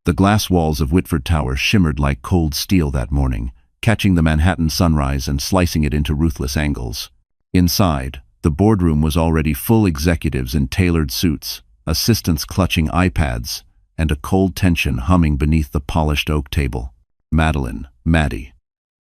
The glass walls of Whitford Tower shimmered like cold steel that morning, catching the Manhattan sunrise and slicing it into ruthless angles. Inside, the boardroom was already full executives in tailored suits, assistants clutching iPads, and a cold tension humming beneath the polished oak table. Maddie.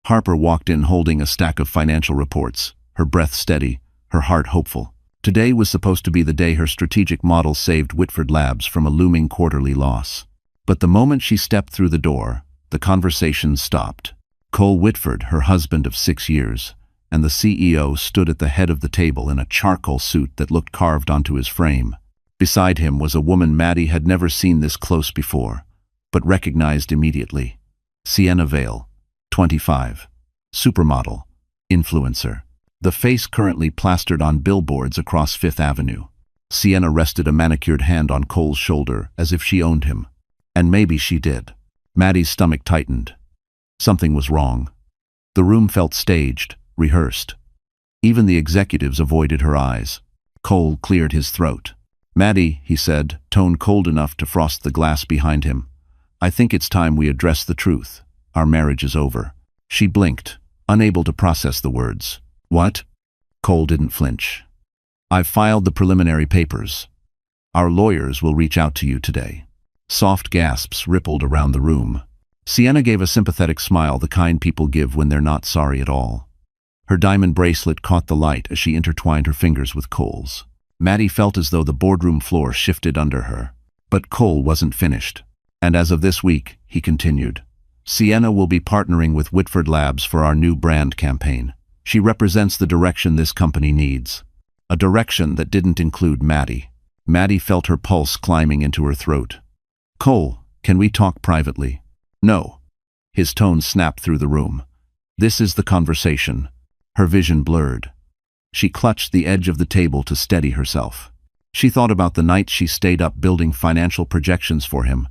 Harper walked in holding a stack of financial reports, her breath steady, her heart hopeful. Today was supposed to be the day her strategic model saved Whitford Labs from a looming quarterly loss. But the moment she stepped through the door, the conversation stopped. Cole Whitford, her husband of 6 years, and the CEO stood at the head of the table in a charcoal suit that looked carved onto his frame. Beside him was a woman Maddie had never seen this close before, but recognized immediately. Sienna Vale, 25. Supermodel. Influencer. The face currently plastered on billboards across Fifth Avenue. Sienna rested a manicured hand on Cole's shoulder as if she owned him. And maybe she did. Maddie's stomach tightened. Something was wrong. The room felt staged, rehearsed. Even the executives avoided her eyes. Cole cleared his throat. "Maddie," he said, tone cold enough to frost the glass behind him, "I think it's time we address the truth. Our marriage is over." She blinked, unable to process the words. "What?" Cole didn't flinch. "I've filed the preliminary papers. Our lawyers will reach out to you today." Soft gasps rippled around the room. Sienna gave a sympathetic smile, the kind people give when they're not sorry at all. Her diamond bracelet caught the light as she intertwined her fingers with Cole's. Maddie felt as though the boardroom floor shifted under her. But Cole wasn't finished. "And as of this week," he continued, "Sienna will be partnering with Whitford Labs for our new brand campaign. She represents the direction this company needs. A direction that didn't include Maddie." Maddie felt her pulse climbing into her throat. "Cole, can we talk privately?" "No." His tone snapped through the room. "This is the conversation." Her vision blurred. She clutched the edge of the table to steady herself. She thought about the nights she stayed up building financial projections for him,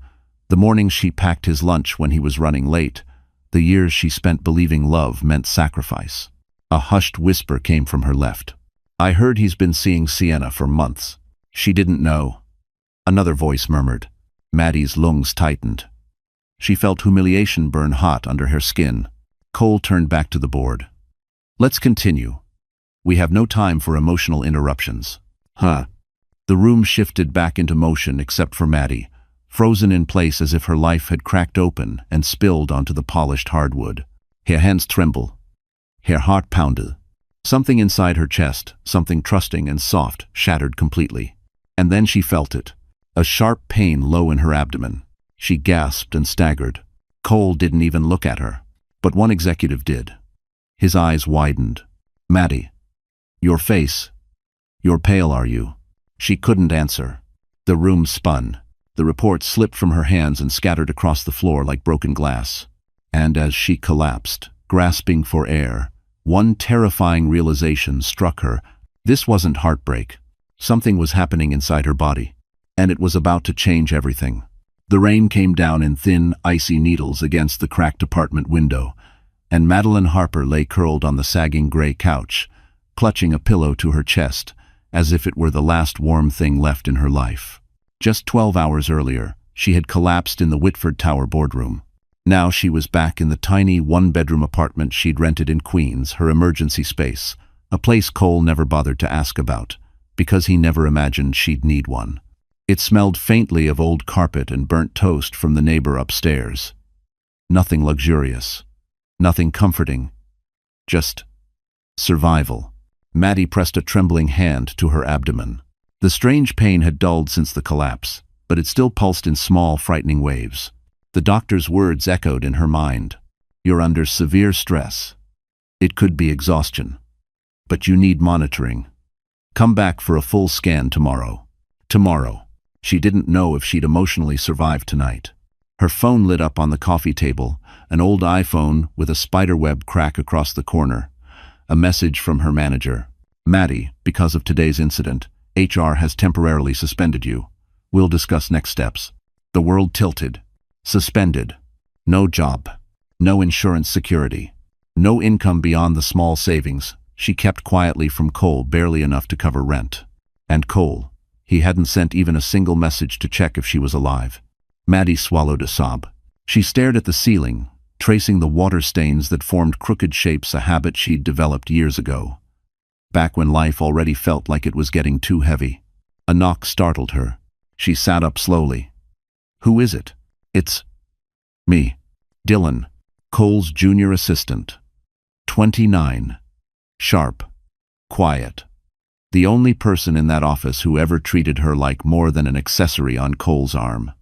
the mornings she packed his lunch when he was running late, the years she spent believing love meant sacrifice. A hushed whisper came from her left. "I heard he's been seeing Sienna for months." She didn't know. Another voice murmured. Maddie's lungs tightened. She felt humiliation burn hot under her skin. Cole turned back to the board. "Let's continue. We have no time for emotional interruptions." "Huh." The room shifted back into motion except for Maddie, frozen in place as if her life had cracked open and spilled onto the polished hardwood. Her hands trembled. Her heart pounded. Something inside her chest, something trusting and soft, shattered completely. And then she felt it. A sharp pain low in her abdomen. She gasped and staggered. Cole didn't even look at her. But one executive did. His eyes widened. "Maddie, your face. You're pale, are you?" She couldn't answer. The room spun. The report slipped from her hands and scattered across the floor like broken glass. And as she collapsed, grasping for air, one terrifying realization struck her. This wasn't heartbreak. Something was happening inside her body, and it was about to change everything. The rain came down in thin, icy needles against the cracked apartment window, and Madeline Harper lay curled on the sagging gray couch, clutching a pillow to her chest, as if it were the last warm thing left in her life. Just 12 hours earlier, she had collapsed in the Whitford Tower boardroom. Now she was back in the tiny one-bedroom apartment she'd rented in Queens, her emergency space, a place Cole never bothered to ask about, because he never imagined she'd need one. It smelled faintly of old carpet and burnt toast from the neighbor upstairs. Nothing luxurious, nothing comforting, just survival. Maddie pressed a trembling hand to her abdomen. The strange pain had dulled since the collapse, but it still pulsed in small, frightening waves. The doctor's words echoed in her mind. "You're under severe stress. It could be exhaustion. But you need monitoring. Come back for a full scan tomorrow." Tomorrow. She didn't know if she'd emotionally survive tonight. Her phone lit up on the coffee table, an old iPhone with a spiderweb crack across the corner. A message from her manager. "Maddie, because of today's incident, HR has temporarily suspended you. We'll discuss next steps." The world tilted. Suspended. No job. No insurance security. No income beyond the small savings she kept quietly from Cole, barely enough to cover rent. And Cole, he hadn't sent even a single message to check if she was alive. Maddie swallowed a sob. She stared at the ceiling, tracing the water stains that formed crooked shapes, a habit she'd developed years ago, back when life already felt like it was getting too heavy. A knock startled her. She sat up slowly. "Who is it?" "It's me. Dylan, Cole's junior assistant. 29. Sharp. Quiet. The only person in that office who ever treated her like more than an accessory on Cole's arm."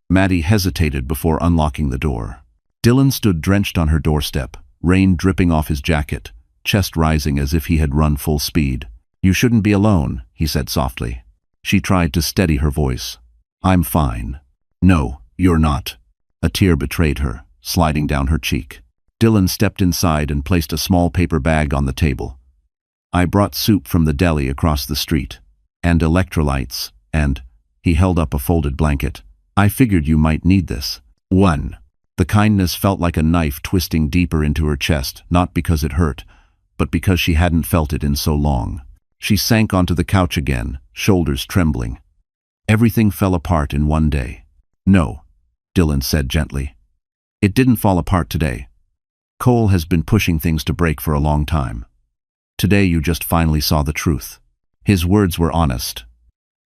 Maddie hesitated before unlocking the door. Dylan stood drenched on her doorstep, rain dripping off his jacket, chest rising as if he had run full speed. "You shouldn't be alone," he said softly. She tried to steady her voice. "I'm fine." "No, you're not." A tear betrayed her, sliding down her cheek. Dylan stepped inside and placed a small paper bag on the table. "I brought soup from the deli across the street. And electrolytes, and—" he held up a folded blanket. "I figured you might need this." 1. The kindness felt like a knife twisting deeper into her chest, not because it hurt, but because she hadn't felt it in so long. She sank onto the couch again, shoulders trembling. Everything fell apart in one day. "No," Dylan said gently. "It didn't fall apart today. Cole has been pushing things to break for a long time. Today you just finally saw the truth." His words were honest.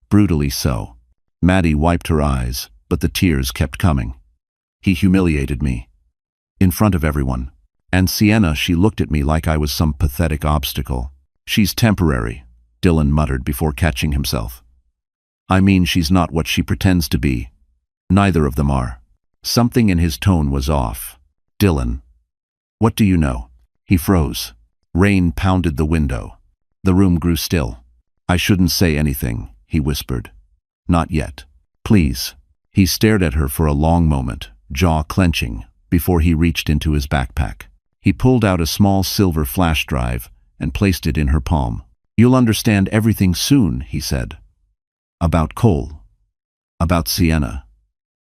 Brutally so. Maddie wiped her eyes, but the tears kept coming. "He humiliated me. In front of everyone. And Sienna, she looked at me like I was some pathetic obstacle." "She's temporary," Dylan muttered before catching himself. "I mean, she's not what she pretends to be. Neither of them are." Something in his tone was off. "Dylan, what do you know?" He froze. Rain pounded the window. The room grew still. "I shouldn't say anything," he whispered. "Not yet. Please." He stared at her for a long moment, jaw clenching, before he reached into his backpack. He pulled out a small silver flash drive and placed it in her palm. "You'll understand everything soon," he said. "About Cole. About Sienna.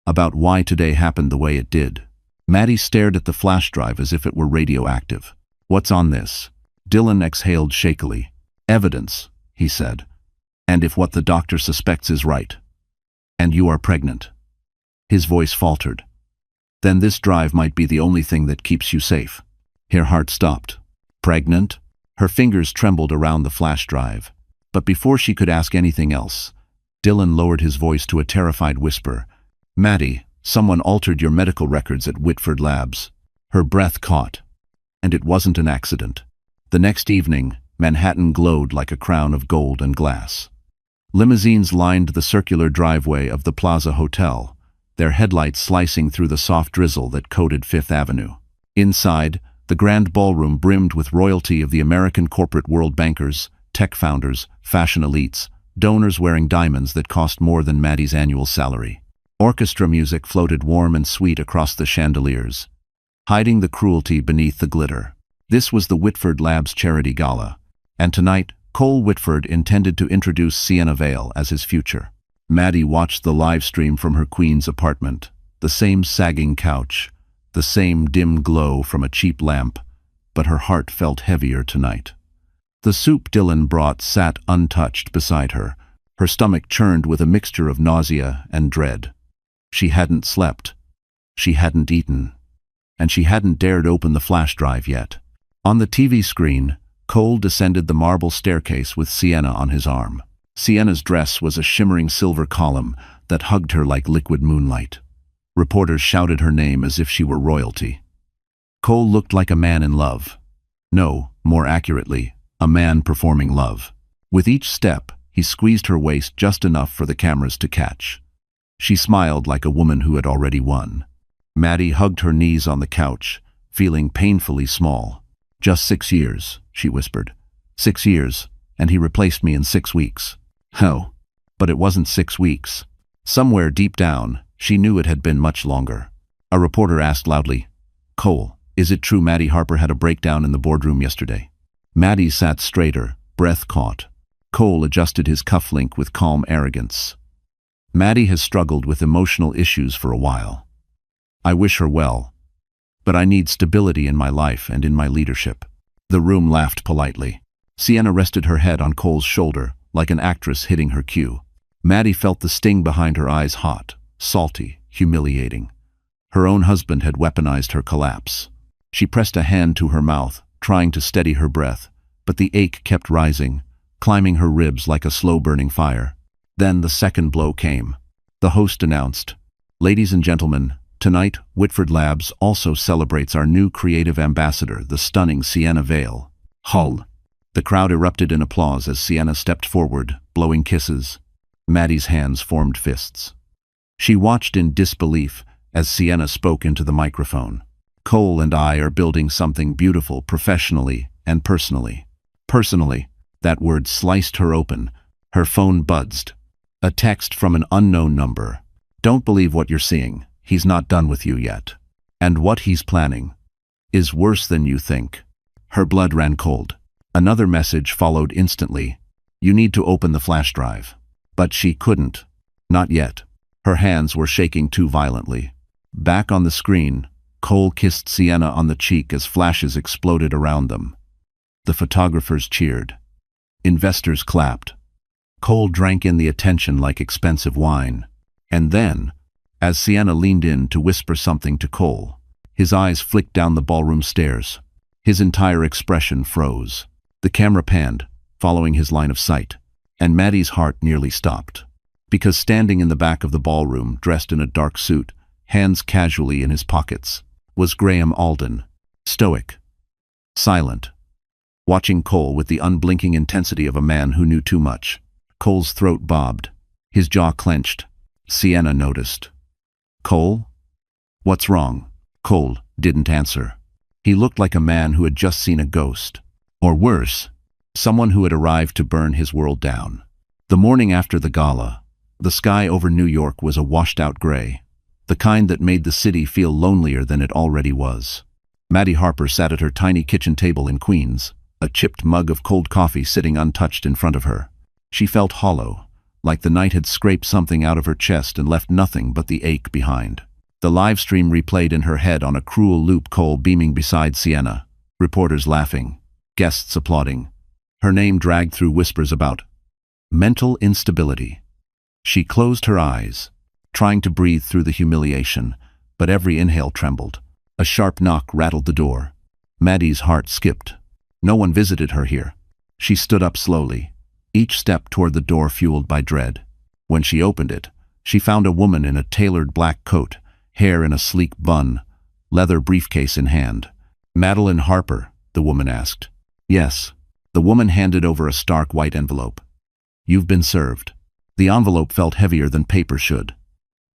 About why today happened the way it did." Maddie stared at the flash drive as if it were radioactive. "What's on this?" Dylan exhaled shakily. "Evidence," he said. "And if what the doctor suspects is right. And you are pregnant." His voice faltered. "Then this drive might be the only thing that keeps you safe." Her heart stopped. "Pregnant?" Her fingers trembled around the flash drive. But before she could ask anything else, Dylan lowered his voice to a terrified whisper. "Maddie, someone altered your medical records at Whitford Labs." Her breath caught. And it wasn't an accident. The next evening, Manhattan glowed like a crown of gold and glass. Limousines lined the circular driveway of the Plaza Hotel, their headlights slicing through the soft drizzle that coated Fifth Avenue. Inside, the grand ballroom brimmed with royalty of the American corporate world, bankers, tech founders, fashion elites, donors wearing diamonds that cost more than Maddie's annual salary. Orchestra music floated warm and sweet across the chandeliers, hiding the cruelty beneath the glitter. This was the Whitford Labs charity gala, and tonight, Cole Whitford intended to introduce Sienna Vale as his future. Maddie watched the live stream from her Queens apartment, the same sagging couch, the same dim glow from a cheap lamp, but her heart felt heavier tonight. The soup Dylan brought sat untouched beside her, her stomach churned with a mixture of nausea and dread. She hadn't slept, she hadn't eaten, and she hadn't dared open the flash drive yet. On the TV screen, Cole descended the marble staircase with Sienna on his arm. Sienna's dress was a shimmering silver column that hugged her like liquid moonlight. Reporters shouted her name as if she were royalty. Cole looked like a man in love. No, more accurately, a man performing love. With each step, he squeezed her waist just enough for the cameras to catch. She smiled like a woman who had already won. Maddie hugged her knees on the couch, feeling painfully small. "Just 6 years," she whispered. 6 years, and he replaced me in 6 weeks. Oh, but it wasn't 6 weeks. Somewhere deep down, she knew it had been much longer. A reporter asked loudly, "Cole, is it true Maddie Harper had a breakdown in the boardroom yesterday?" Maddie sat straighter, breath caught. Cole adjusted his cufflink with calm arrogance. "Maddie has struggled with emotional issues for a while. I wish her well, but I need stability in my life and in my leadership." The room laughed politely. Sienna rested her head on Cole's shoulder, like an actress hitting her cue. Maddie felt the sting behind her eyes hot, salty, humiliating. Her own husband had weaponized her collapse. She pressed a hand to her mouth, trying to steady her breath, but the ache kept rising, climbing her ribs like a slow-burning fire. Then the second blow came. The host announced, "Ladies and gentlemen, tonight, Whitford Labs also celebrates our new creative ambassador, the stunning Sienna Vale." Hull. The crowd erupted in applause as Sienna stepped forward, blowing kisses. Maddie's hands formed fists. She watched in disbelief as Sienna spoke into the microphone. "Cole and I are building something beautiful professionally and personally." Personally, that word sliced her open. Her phone buzzed. A text from an unknown number. "Don't believe what you're seeing. He's not done with you yet. And what he's planning is worse than you think." Her blood ran cold. Another message followed instantly. "You need to open the flash drive." But she couldn't. Not yet. Her hands were shaking too violently. Back on the screen, Cole kissed Sienna on the cheek as flashes exploded around them. The photographers cheered. Investors clapped. Cole drank in the attention like expensive wine. And then, as Sienna leaned in to whisper something to Cole, his eyes flicked down the ballroom stairs. His entire expression froze. The camera panned, following his line of sight, and Maddie's heart nearly stopped. Because standing in the back of the ballroom, dressed in a dark suit, hands casually in his pockets, was Graham Alden, stoic, silent, watching Cole with the unblinking intensity of a man who knew too much. Cole's throat bobbed, his jaw clenched. Sienna noticed. "Cole? What's wrong?" Cole didn't answer. He looked like a man who had just seen a ghost. Or worse, someone who had arrived to burn his world down. The morning after the gala, the sky over New York was a washed-out gray, the kind that made the city feel lonelier than it already was. Maddie Harper sat at her tiny kitchen table in Queens, a chipped mug of cold coffee sitting untouched in front of her. She felt hollow, like the night had scraped something out of her chest and left nothing but the ache behind. The live stream replayed in her head on a cruel loop, Cole beaming beside Sienna, reporters laughing, guests applauding. Her name dragged through whispers about mental instability. She closed her eyes, trying to breathe through the humiliation, but every inhale trembled. A sharp knock rattled the door. Maddie's heart skipped. No one visited her here. She stood up slowly, each step toward the door fueled by dread. When she opened it, she found a woman in a tailored black coat, hair in a sleek bun, leather briefcase in hand. "Madeline Harper?" the woman asked. "Yes." The woman handed over a stark white envelope. "You've been served." The envelope felt heavier than paper should.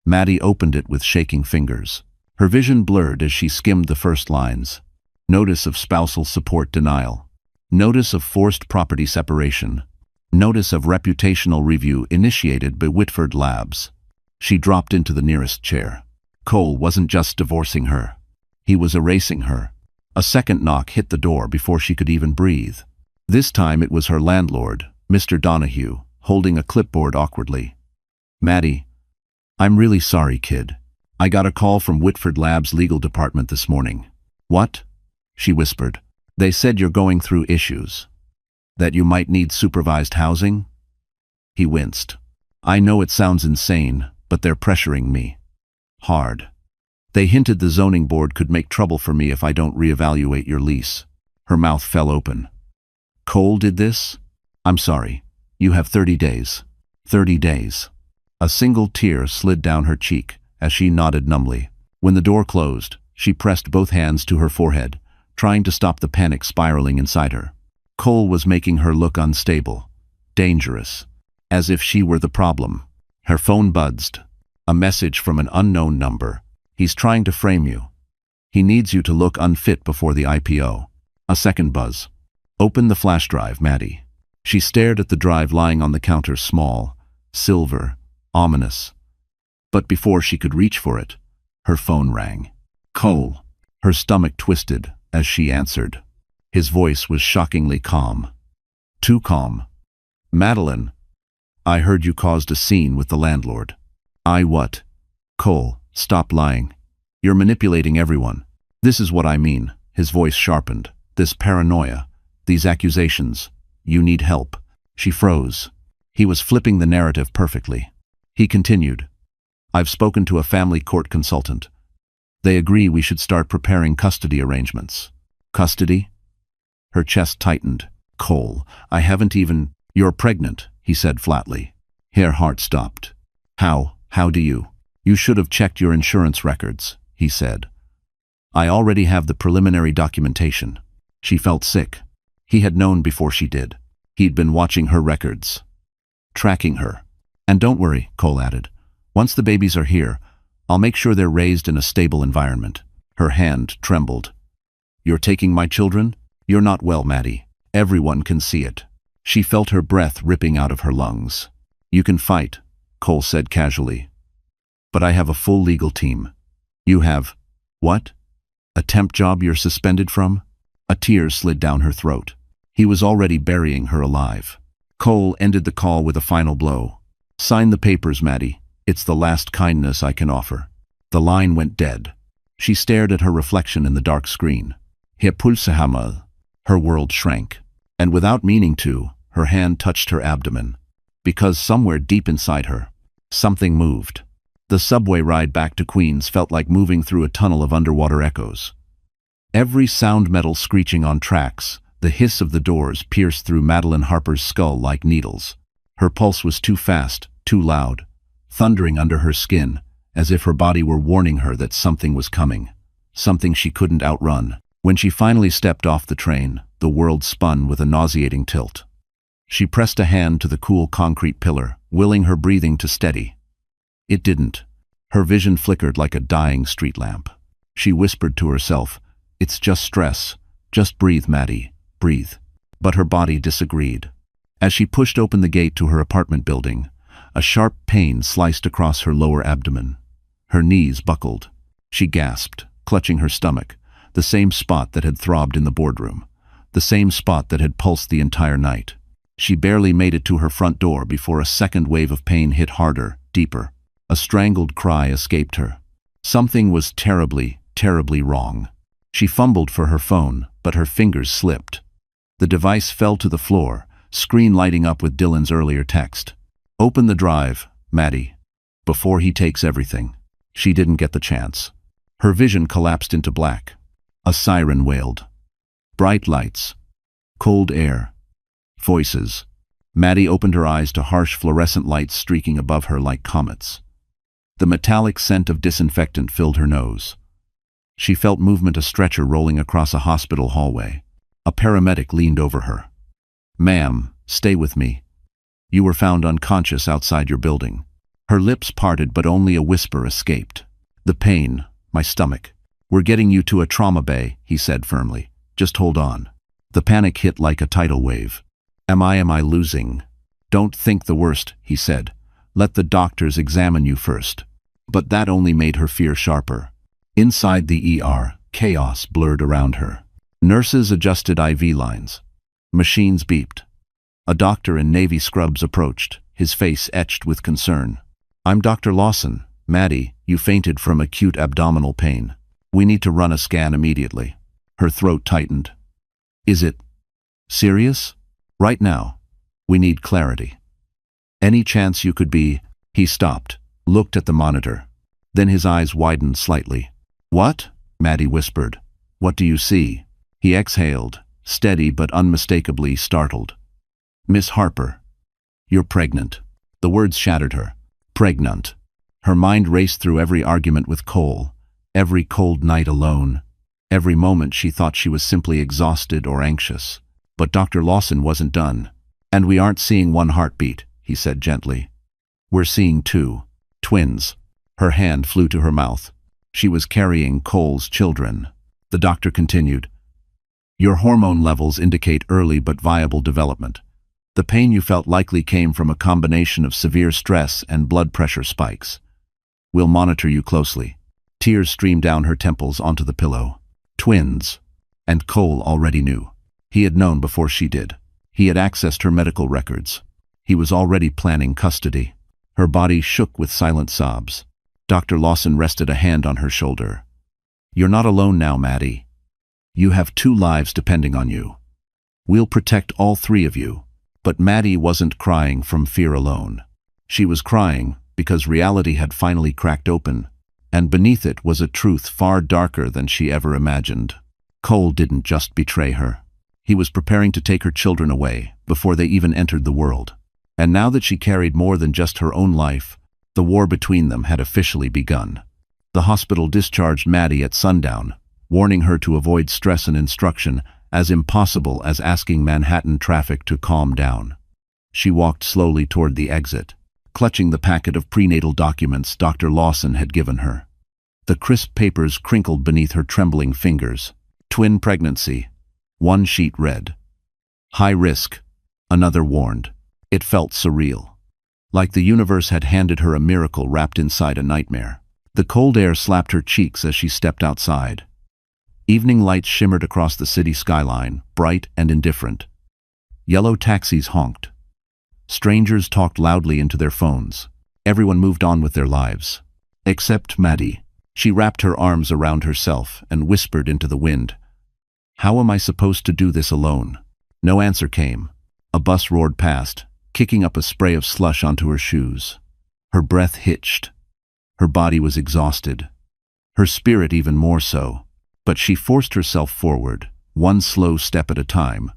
Maddie opened it with shaking fingers. Her vision blurred as she skimmed the first lines. Notice of spousal support denial. Notice of forced property separation. Notice of reputational review initiated by Whitford Labs. She dropped into the nearest chair. Cole wasn't just divorcing her. He was erasing her. A second knock hit the door before she could even breathe. This time it was her landlord, Mr. Donahue, holding a clipboard awkwardly. "Maddie, I'm really sorry, kid. I got a call from Whitford Labs' legal department this morning." "What?" she whispered. "They said you're going through issues. That you might need supervised housing?" He winced. "I know it sounds insane, but they're pressuring me. Hard. They hinted the zoning board could make trouble for me if I don't reevaluate your lease." Her mouth fell open. "Cole did this? I'm sorry. You have 30 days. 30 days. A single tear slid down her cheek as she nodded numbly. When the door closed, she pressed both hands to her forehead, trying to stop the panic spiraling inside her. Cole was making her look unstable, dangerous, as if she were the problem. Her phone buzzed. A message from an unknown number. "He's trying to frame you. He needs you to look unfit before the IPO." A second buzz. "Open the flash drive, Maddie." She stared at the drive lying on the counter, small, silver, ominous. But before she could reach for it, her phone rang. Cole. Her stomach twisted as she answered. His voice was shockingly calm. Too calm. "Madeline, I heard you caused a scene with the landlord." "I what?" "Cole, stop lying. You're manipulating everyone. This is what I mean." His voice sharpened. "This paranoia, these accusations. You need help." She froze. He was flipping the narrative perfectly. He continued. I've spoken to a family court consultant. They agree we should start preparing custody arrangements. Custody? Her chest tightened. Cole, I haven't even— You're pregnant, he said flatly. Her heart stopped. How do you? You should have checked your insurance records, he said. I already have the preliminary documentation. She felt sick. He had known before she did. He'd been watching her records, tracking her. And don't worry, Cole added. Once the babies are here, I'll make sure they're raised in a stable environment. Her hand trembled. You're taking my children? You're not well, Maddie. Everyone can see it. She felt her breath ripping out of her lungs. You can fight, Cole said casually. But I have a full legal team. You have— What? A temp job you're suspended from? A tear slid down her throat. He was already burying her alive. Cole ended the call with a final blow. Sign the papers, Maddie. It's the last kindness I can offer. The line went dead. She stared at her reflection in the dark screen. Her world shrank. And without meaning to, her hand touched her abdomen. Because somewhere deep inside her, something moved. The subway ride back to Queens felt like moving through a tunnel of underwater echoes. Every sound metal screeching on tracks, the hiss of the doors pierced through Madeline Harper's skull like needles. Her pulse was too fast, too loud, thundering under her skin, as if her body were warning her that something was coming, something she couldn't outrun. When she finally stepped off the train, the world spun with a nauseating tilt. She pressed a hand to the cool concrete pillar, willing her breathing to steady. It didn't. Her vision flickered like a dying street lamp. She whispered to herself, "It's just stress. Just breathe, Maddie, breathe." But her body disagreed. As she pushed open the gate to her apartment building, a sharp pain sliced across her lower abdomen. Her knees buckled. She gasped, clutching her stomach, the same spot that had throbbed in the boardroom, the same spot that had pulsed the entire night. She barely made it to her front door before a second wave of pain hit harder, deeper. A strangled cry escaped her. Something was terribly, terribly wrong. She fumbled for her phone, but her fingers slipped. The device fell to the floor, screen lighting up with Dylan's earlier text. "Open the drive, Maddie, before he takes everything." She didn't get the chance. Her vision collapsed into black. A siren wailed. Bright lights. Cold air. Voices. Maddie opened her eyes to harsh fluorescent lights streaking above her like comets. The metallic scent of disinfectant filled her nose. She felt movement, a stretcher rolling across a hospital hallway. A paramedic leaned over her. "Ma'am, stay with me. You were found unconscious outside your building." Her lips parted, but only a whisper escaped. "The pain, my stomach. We're getting you to a trauma bay," he said firmly. "Just hold on." The panic hit like a tidal wave. Am I losing?" "Don't think the worst," he said. "Let the doctors examine you first." But that only made her fear sharper. Inside the ER, chaos blurred around her. Nurses adjusted IV lines. Machines beeped. A doctor in navy scrubs approached, his face etched with concern. "I'm Dr. Lawson. Maddie, you fainted from acute abdominal pain. We need to run a scan immediately." Her throat tightened. "Is it serious?" "Right now. We need clarity." "Any chance you could be—" He stopped, looked at the monitor. Then his eyes widened slightly. "What?" Maddie whispered. "What do you see?" He exhaled, steady but unmistakably startled. "Miss Harper, you're pregnant." The words shattered her. Pregnant. Her mind raced through every argument with Cole, every cold night alone, every moment she thought she was simply exhausted or anxious. But Dr. Lawson wasn't done. "And we aren't seeing one heartbeat," he said gently. "We're seeing two. Twins." Her hand flew to her mouth. She was carrying Cole's children. The doctor continued. "Your hormone levels indicate early but viable development. The pain you felt likely came from a combination of severe stress and blood pressure spikes. We'll monitor you closely." Tears streamed down her temples onto the pillow. Twins. And Cole already knew. He had known before she did. He had accessed her medical records. He was already planning custody. Her body shook with silent sobs. Dr. Lawson rested a hand on her shoulder. "You're not alone now, Maddie. You have 2 lives depending on you. We'll protect all 3 of you." But Maddie wasn't crying from fear alone. She was crying because reality had finally cracked open, and beneath it was a truth far darker than she ever imagined. Cole didn't just betray her. He was preparing to take her children away before they even entered the world. And now that she carried more than just her own life, the war between them had officially begun. The hospital discharged Maddie at sundown, warning her to avoid stress and instruction, as impossible as asking Manhattan traffic to calm down. She walked slowly toward the exit, clutching the packet of prenatal documents Dr. Lawson had given her. The crisp papers crinkled beneath her trembling fingers. Twin pregnancy. One sheet read, "High risk," another warned. It felt surreal. Like the universe had handed her a miracle wrapped inside a nightmare. The cold air slapped her cheeks as she stepped outside. Evening lights shimmered across the city skyline, bright and indifferent. Yellow taxis honked. Strangers talked loudly into their phones. Everyone moved on with their lives. Except Maddie. She wrapped her arms around herself and whispered into the wind, "How am I supposed to do this alone?" No answer came. A bus roared past, kicking up a spray of slush onto her shoes. Her breath hitched. Her body was exhausted. Her spirit even more so. But she forced herself forward, one slow step at a time,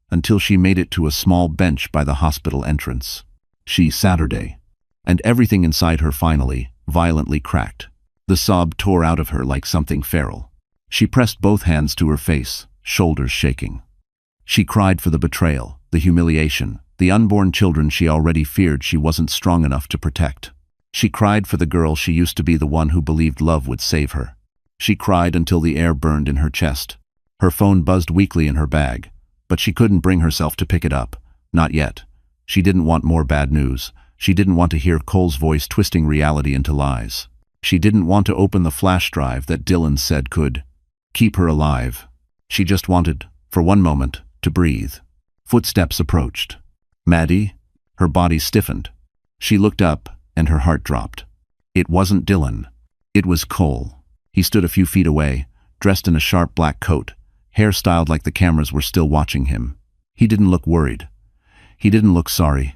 until she made it to a small bench by the hospital entrance. Saturday. And everything inside her finally, violently cracked. The sob tore out of her like something feral. She pressed both hands to her face, shoulders shaking. She cried for the betrayal, the humiliation, the unborn children she already feared she wasn't strong enough to protect. She cried for the girl she used to be, the one who believed love would save her. She cried until the air burned in her chest. Her phone buzzed weakly in her bag, but she couldn't bring herself to pick it up. Not yet. She didn't want more bad news. She didn't want to hear Cole's voice twisting reality into lies. She didn't want to open the flash drive that Dylan said could keep her alive. She just wanted, for one moment, to breathe. Footsteps approached. Maddie? Her body stiffened. She looked up, and her heart dropped. It wasn't Dylan. It was Cole. He stood a few feet away, dressed in a sharp black coat, hair styled like the cameras were still watching him. He didn't look worried. He didn't look sorry.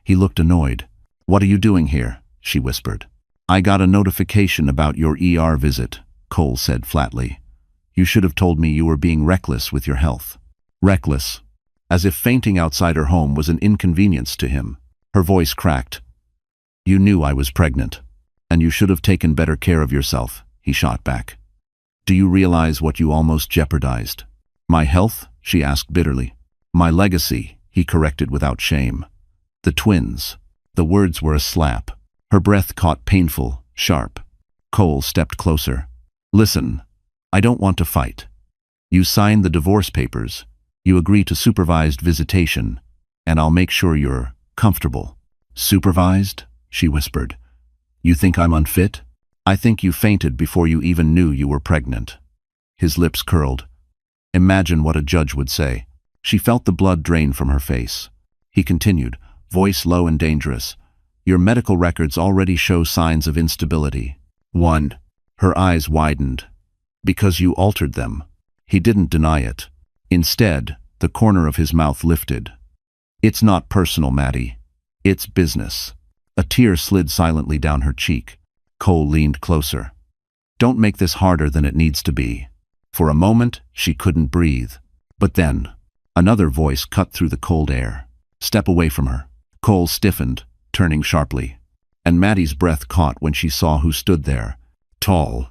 He looked annoyed. "What are you doing here?" she whispered. "I got a notification about your ER visit," Cole said flatly. "You should have told me you were being reckless with your health." Reckless. As if fainting outside her home was an inconvenience to him. Her voice cracked. "You knew I was pregnant, and you should have taken better care of yourself," he shot back. "Do you realize what you almost jeopardized?" "My health?" she asked bitterly. "My legacy," he corrected without shame. "The twins." The words were a slap. Her breath caught painful, sharp. Cole stepped closer. "Listen, I don't want to fight. You signed the divorce papers. You agree to supervised visitation, and I'll make sure you're comfortable." "Supervised?" she whispered. "You think I'm unfit?" "I think you fainted before you even knew you were pregnant." His lips curled. Imagine what a judge would say. She felt the blood drain from her face. He continued, voice low and dangerous. "Your medical records already show signs of instability." "One." Her eyes widened. "Because you altered them." He didn't deny it. Instead, the corner of his mouth lifted. "It's not personal, Maddie. It's business." A tear slid silently down her cheek. Cole leaned closer. "Don't make this harder than it needs to be." For a moment, she couldn't breathe. But then, another voice cut through the cold air. "Step away from her." Cole stiffened, turning sharply. And Maddie's breath caught when she saw who stood there. Tall.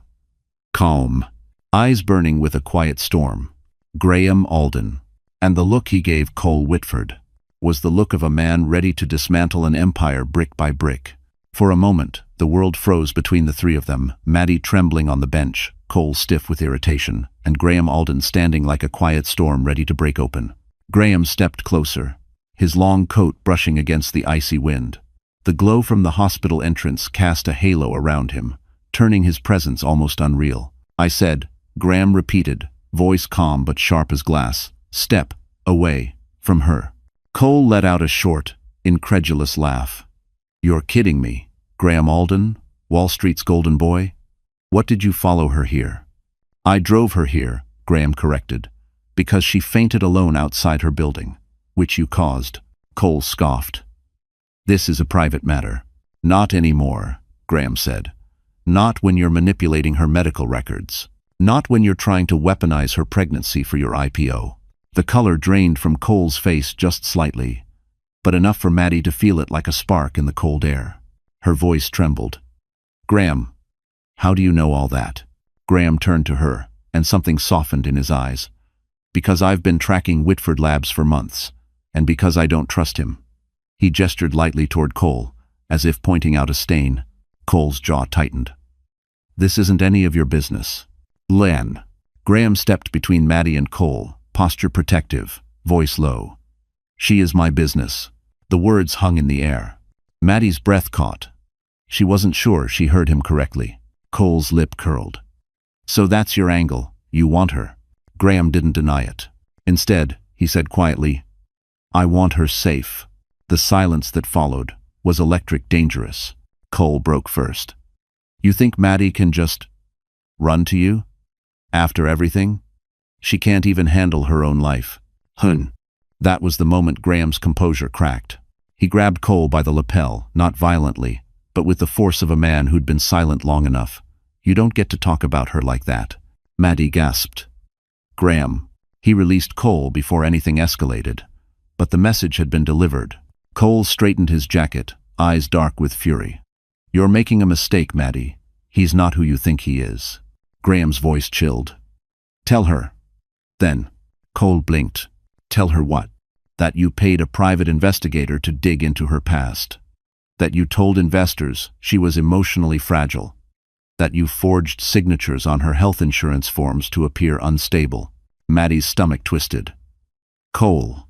Calm. Eyes burning with a quiet storm. Graham Alden. And the look he gave Cole Whitford was the look of a man ready to dismantle an empire brick by brick. For a moment, the world froze between the three of them, Maddie trembling on the bench, Cole stiff with irritation, and Graham Alden standing like a quiet storm ready to break open. Graham stepped closer, his long coat brushing against the icy wind. The glow from the hospital entrance cast a halo around him, turning his presence almost unreal. "I said," Graham repeated, voice calm but sharp as glass, "step away from her." Cole let out a short, incredulous laugh. "You're kidding me, Graham Alden, Wall Street's golden boy? What did you follow her here?" "I drove her here," Graham corrected, "because she fainted alone outside her building." "Which you caused," Cole scoffed. "This is a private matter." Not anymore, Graham said. Not when you're manipulating her medical records. Not when you're trying to weaponize her pregnancy for your IPO. The color drained from Cole's face just slightly, but enough for Maddie to feel it like a spark in the cold air. Her voice trembled. Graham, how do you know all that? Graham turned to her, and something softened in his eyes. Because I've been tracking Whitford Labs for months, and because I don't trust him. He gestured lightly toward Cole, as if pointing out a stain. Cole's jaw tightened. This isn't any of your business. Len. Graham stepped between Maddie and Cole, posture protective, voice low. She is my business. The words hung in the air. Maddie's breath caught. She wasn't sure she heard him correctly. Cole's lip curled. So that's your angle. You want her. Graham didn't deny it. Instead, he said quietly, I want her safe. The silence that followed was electric dangerous. Cole broke first. You think Maddie can just run to you? After everything? She can't even handle her own life. That was the moment Graham's composure cracked. He grabbed Cole by the lapel, not violently, but with the force of a man who'd been silent long enough. You don't get to talk about her like that. Maddie gasped. Graham. He released Cole before anything escalated, but the message had been delivered. Cole straightened his jacket, eyes dark with fury. You're making a mistake, Maddie. He's not who you think he is. Graham's voice chilled. Tell her. Then, Cole blinked. Tell her what? That you paid a private investigator to dig into her past. That you told investors she was emotionally fragile. That you forged signatures on her health insurance forms to appear unstable. Maddie's stomach twisted. Cole.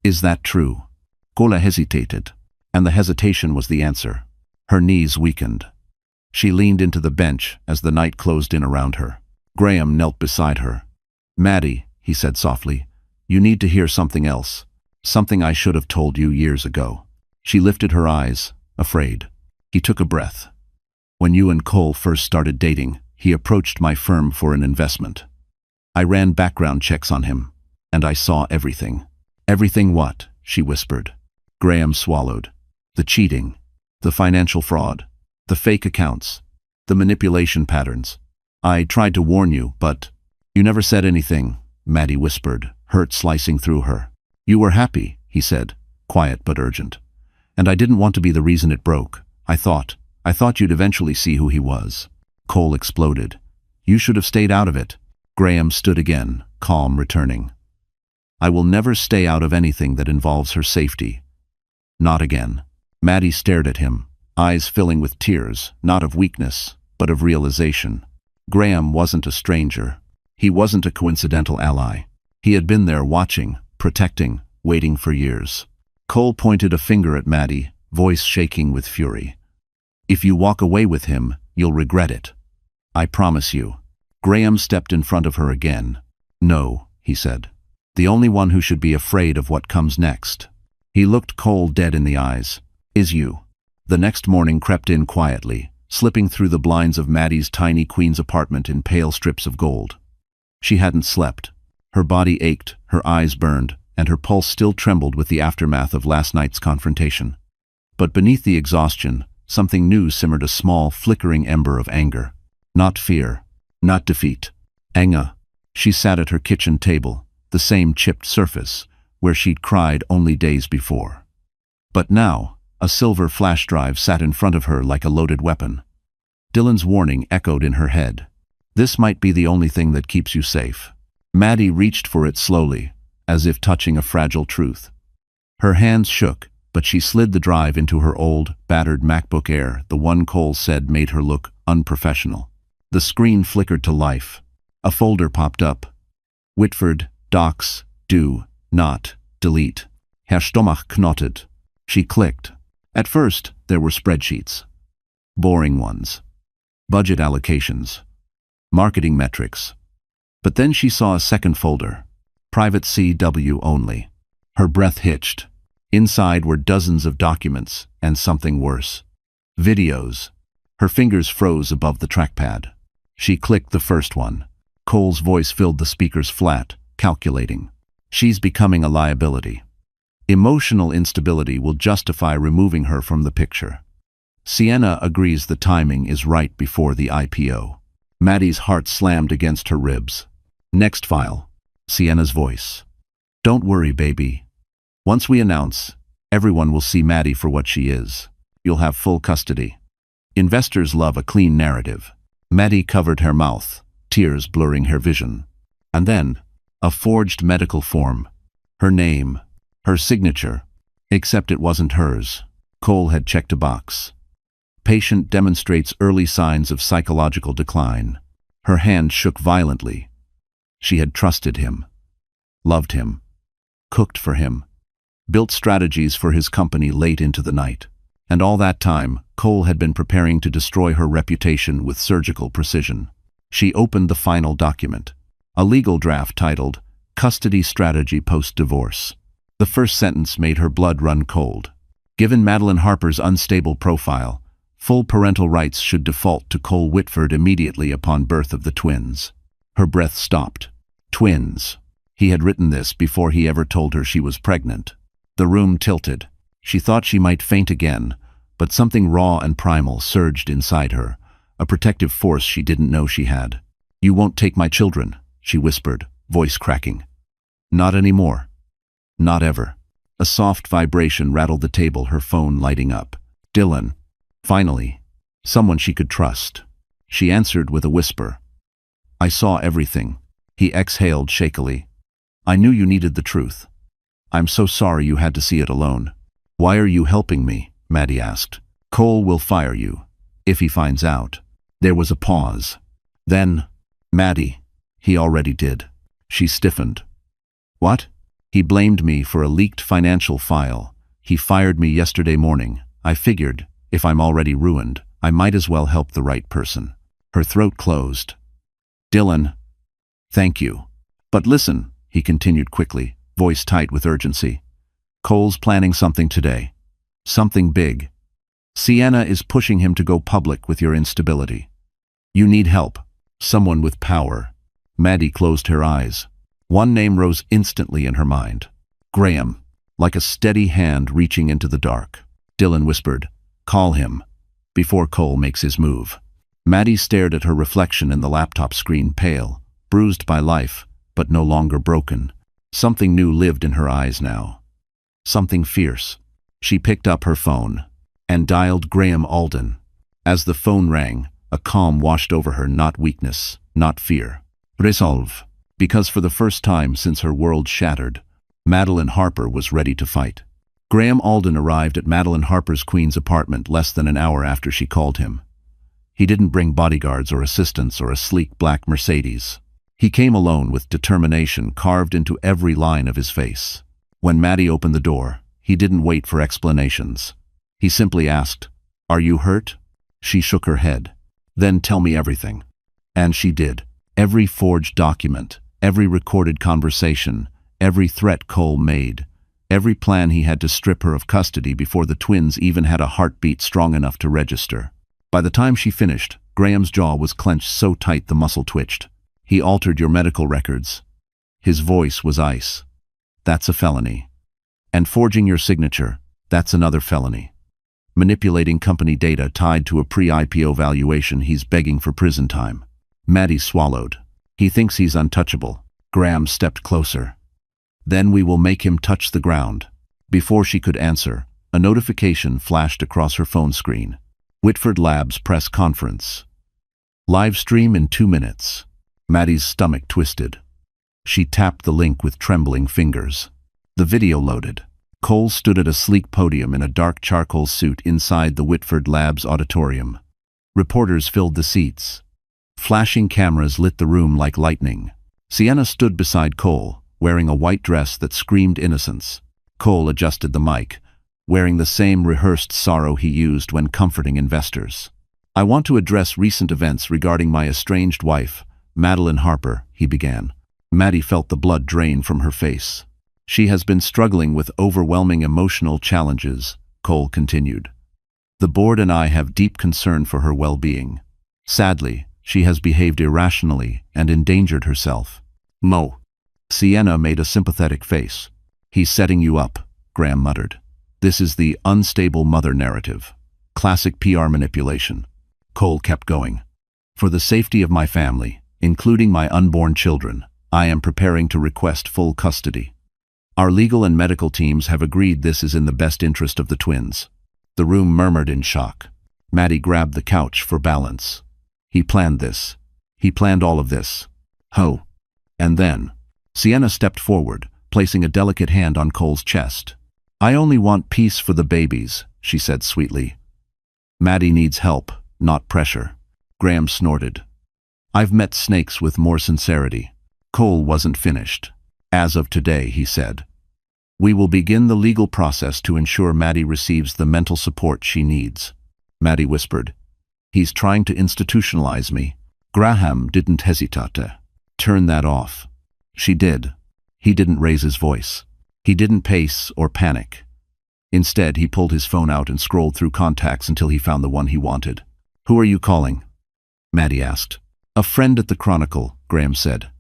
Is that true? Cole hesitated, and the hesitation was the answer. Her knees weakened. She leaned into the bench as the night closed in around her. Graham knelt beside her. Maddie, he said softly, you need to hear something else. Something I should have told you years ago. She lifted her eyes, afraid. He took a breath. When you and Cole first started dating, he approached my firm for an investment. I ran background checks on him, and I saw everything. Everything what? She whispered. Graham swallowed. The cheating, the financial fraud, the fake accounts, the manipulation patterns. I tried to warn you, but you never said anything, Maddie whispered, hurt slicing through her. You were happy, he said, quiet but urgent. And I didn't want to be the reason it broke. I thought you'd eventually see who he was. Cole exploded. You should have stayed out of it. Graham stood again, calm returning. I will never stay out of anything that involves her safety. Not again. Maddie stared at him, eyes filling with tears, not of weakness, but of realization. Graham wasn't a stranger. He wasn't a coincidental ally. He had been there watching, protecting, waiting for years. Cole pointed a finger at Maddie, voice shaking with fury. If you walk away with him, you'll regret it. I promise you. Graham stepped in front of her again. No, he said. The only one who should be afraid of what comes next. He looked Cole dead in the eyes. Is you. The next morning crept in quietly, slipping through the blinds of Maddie's tiny Queen's apartment in pale strips of gold. She hadn't slept. Her body ached, her eyes burned, and her pulse still trembled with the aftermath of last night's confrontation. But beneath the exhaustion, something new simmered, a small, flickering ember of anger. Not fear, not defeat. Anger. She sat at her kitchen table, the same chipped surface, where she'd cried only days before. But now, a silver flash drive sat in front of her like a loaded weapon. Dylan's warning echoed in her head. This might be the only thing that keeps you safe. Maddie reached for it slowly, as if touching a fragile truth. Her hands shook, but she slid the drive into her old, battered MacBook Air, the one Cole said made her look unprofessional. The screen flickered to life. A folder popped up. Whitford, docs, do, not, delete. Herr Stomach knotted. She clicked. At first, there were spreadsheets. Boring ones. Budget allocations. Marketing metrics. But then she saw a second folder. Private CW only. Her breath hitched. Inside were dozens of documents, and something worse. Videos. Her fingers froze above the trackpad. She clicked the first one. Cole's voice filled the speaker's flat, calculating. She's becoming a liability. Emotional instability will justify removing her from the picture. Sienna agrees the timing is right before the IPO. Maddie's heart slammed against her ribs. Next file. Sienna's voice. Don't worry, baby. Once we announce, everyone will see Maddie for what she is. You'll have full custody. Investors love a clean narrative. Maddie covered her mouth, tears blurring her vision. And then, a forged medical form. Her name, her signature, except it wasn't hers. Cole had checked a box. Patient demonstrates early signs of psychological decline. Her hand shook violently. She had trusted him, loved him, cooked for him, built strategies for his company late into the night. And all that time, Cole had been preparing to destroy her reputation with surgical precision. She opened the final document, a legal draft titled, Custody Strategy Post-Divorce. The first sentence made her blood run cold. Given Madeline Harper's unstable profile, full parental rights should default to Cole Whitford immediately upon birth of the twins. Her breath stopped. Twins. He had written this before he ever told her she was pregnant. The room tilted. She thought she might faint again, but something raw and primal surged inside her, a protective force she didn't know she had. You won't take my children, she whispered, voice cracking. Not anymore. Not ever. A soft vibration rattled the table, her phone lighting up. Dylan. Finally. Someone she could trust. She answered with a whisper. I saw everything. He exhaled shakily. I knew you needed the truth. I'm so sorry you had to see it alone. Why are you helping me? Maddie asked. Cole will fire you, if he finds out. There was a pause. Then, Maddie, he already did. She stiffened. What? He blamed me for a leaked financial file. He fired me yesterday morning. I figured, if I'm already ruined, I might as well help the right person. Her throat closed. Dylan. Thank you. But listen, he continued quickly, voice tight with urgency. Cole's planning something today. Something big. Sienna is pushing him to go public with your instability. You need help. Someone with power. Maddie closed her eyes. One name rose instantly in her mind. Graham. Like a steady hand reaching into the dark. Dylan whispered, call him, before Cole makes his move. Maddie stared at her reflection in the laptop screen, pale, bruised by life, but no longer broken. Something new lived in her eyes now. Something fierce. She picked up her phone and dialed Graham Alden. As the phone rang, a calm washed over her, not weakness, not fear. Resolve. Because for the first time since her world shattered, Madeline Harper was ready to fight. Graham Alden arrived at Madeline Harper's Queen's apartment less than an hour after she called him. He didn't bring bodyguards or assistants or a sleek black Mercedes. He came alone with determination carved into every line of his face. When Maddie opened the door, he didn't wait for explanations. He simply asked, Are you hurt? She shook her head. Then tell me everything. And she did. Every forged document, every recorded conversation, every threat Cole made, every plan he had to strip her of custody before the twins even had a heartbeat strong enough to register. By the time she finished, Graham's jaw was clenched so tight the muscle twitched. He altered your medical records. His voice was ice. That's a felony. And forging your signature, that's another felony. Manipulating company data tied to a pre-IPO valuation, he's begging for prison time. Maddie swallowed. He thinks he's untouchable. Graham stepped closer. Then we will make him touch the ground. Before she could answer, a notification flashed across her phone screen. Whitford Labs press conference. Live stream in 2 minutes. Maddie's stomach twisted. She tapped the link with trembling fingers. The video loaded. Cole stood at a sleek podium in a dark charcoal suit inside the Whitford Labs auditorium. Reporters filled the seats. Flashing cameras lit the room like lightning. Sienna stood beside Cole, wearing a white dress that screamed innocence. Cole adjusted the mic, wearing the same rehearsed sorrow he used when comforting investors. I want to address recent events regarding my estranged wife, Madeline Harper, he began. Maddie felt the blood drain from her face. She has been struggling with overwhelming emotional challenges, Cole continued. The board and I have deep concern for her well-being. Sadly, she has behaved irrationally and endangered herself. Mo. Sienna made a sympathetic face. He's setting you up, Graham muttered. This is the unstable mother narrative. Classic PR manipulation. Cole kept going. For the safety of my family, including my unborn children, I am preparing to request full custody. Our legal and medical teams have agreed this is in the best interest of the twins. The room murmured in shock. Maddie grabbed the couch for balance. He planned this. He planned all of this. Ho. And then, Sienna stepped forward, placing a delicate hand on Cole's chest. I only want peace for the babies, she said sweetly. Maddie needs help, not pressure. Graham snorted. I've met snakes with more sincerity. Cole wasn't finished. As of today, he said. We will begin the legal process to ensure Maddie receives the mental support she needs. Maddie whispered. He's trying to institutionalize me. Graham didn't hesitate. Turn that off. She did. He didn't raise his voice. He didn't pace or panic. Instead, he pulled his phone out and scrolled through contacts until he found the one he wanted. Who are you calling? Maddie asked. A friend at the Chronicle, Graham said.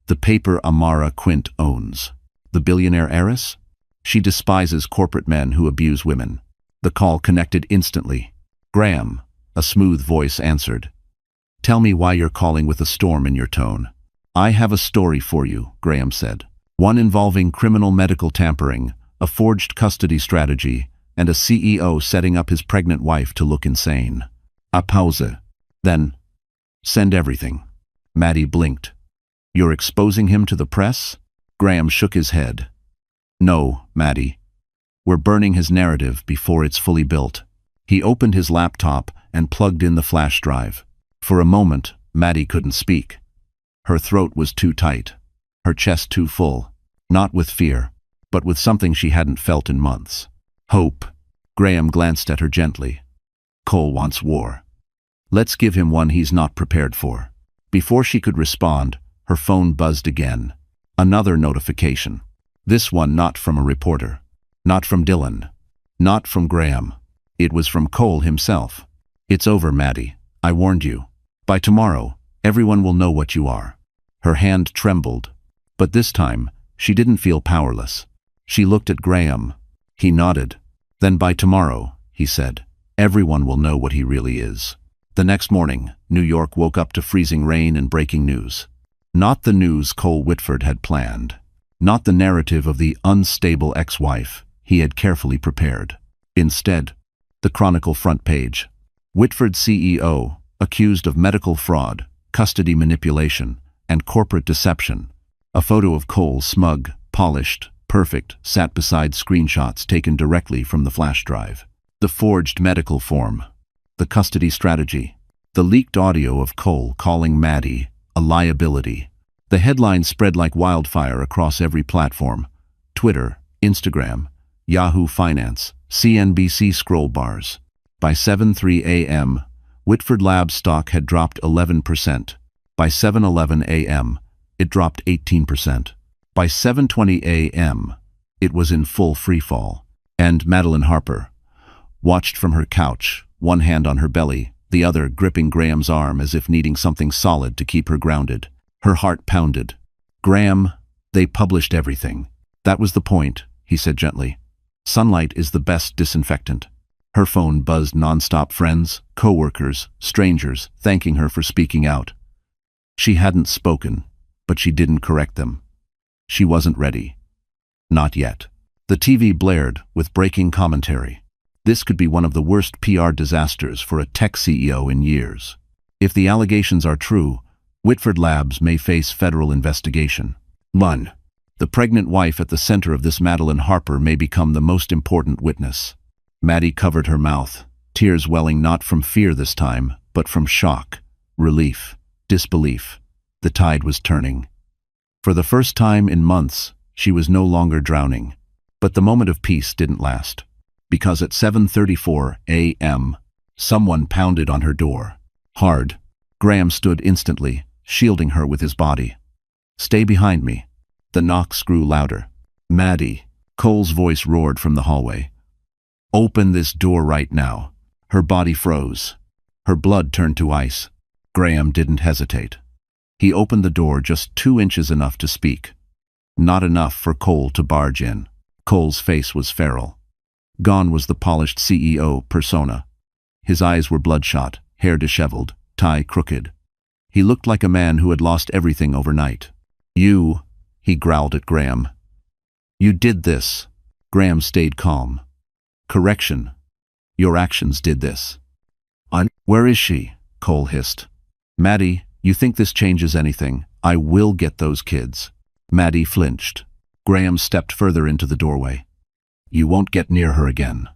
The paper Amara Quint owns. The billionaire heiress? She despises corporate men who abuse women. The call connected instantly. Graham, a smooth voice answered. Tell me why you're calling with a storm in your tone. I have a story for you, Graham said. One involving criminal medical tampering, a forged custody strategy, and a CEO setting up his pregnant wife to look insane. A pause. Then, send everything. Maddie blinked. You're exposing him to the press? Graham shook his head. No, Maddie. We're burning his narrative before it's fully built. He opened his laptop and plugged in the flash drive. For a moment, Maddie couldn't speak. Her throat was too tight, her chest too full, not with fear, but with something she hadn't felt in months. Hope. Graham glanced at her gently. Cole wants war. Let's give him one he's not prepared for. Before she could respond, her phone buzzed again. Another notification. This one not from a reporter. Not from Dylan. Not from Graham. It was from Cole himself. It's over, Maddie. I warned you. By tomorrow, everyone will know what you are. Her hand trembled. But this time, she didn't feel powerless. She looked at Graham. He nodded. Then by tomorrow, he said, everyone will know what he really is. The next morning, New York woke up to freezing rain and breaking news. Not the news Cole Whitford had planned. Not the narrative of the unstable ex-wife he had carefully prepared. Instead, the Chronicle front page. Whitford CEO, accused of medical fraud, custody manipulation, and corporate deception. A photo of Cole, smug, polished, perfect, sat beside screenshots taken directly from the flash drive. The forged medical form. The custody strategy. The leaked audio of Cole calling Maddie a liability. The headline spread like wildfire across every platform. Twitter, Instagram, Yahoo Finance, CNBC scroll bars. By 7:03 a.m., Whitford Labs stock had dropped 11%. By 7:11 a.m., it dropped 18%. By 7:20 a.m., it was in full freefall. And Madeline Harper watched from her couch, one hand on her belly, the other gripping Graham's arm as if needing something solid to keep her grounded. Her heart pounded. Graham, they published everything. That was the point, he said gently. Sunlight is the best disinfectant. Her phone buzzed nonstop, friends, co-workers, strangers, thanking her for speaking out. She hadn't spoken, but she didn't correct them. She wasn't ready. Not yet. The TV blared with breaking commentary. This could be one of the worst PR disasters for a tech CEO in years. If the allegations are true, Whitford Labs may face federal investigation. 1. The pregnant wife at the center of this Madeline Harper may become the most important witness. Maddie covered her mouth, tears welling not from fear this time, but from shock, relief, disbelief. The tide was turning. For the first time in months, she was no longer drowning. But the moment of peace didn't last. Because at 7:34 a.m., someone pounded on her door. Hard. Graham stood instantly, shielding her with his body. Stay behind me. The knocks grew louder. Maddie. Cole's voice roared from the hallway. Open this door right now. Her body froze. Her blood turned to ice. Graham didn't hesitate. He opened the door just 2 inches enough to speak. Not enough for Cole to barge in. Cole's face was feral. Gone was the polished CEO persona. His eyes were bloodshot, hair disheveled, tie crooked. He looked like a man who had lost everything overnight. "You," he growled at Graham. "You did this." Graham stayed calm. "Correction. Your actions did this." "Where is she?" Cole hissed. "Maddie, you think this changes anything? I will get those kids." Maddie flinched. Graham stepped further into the doorway. "You won't get near her again.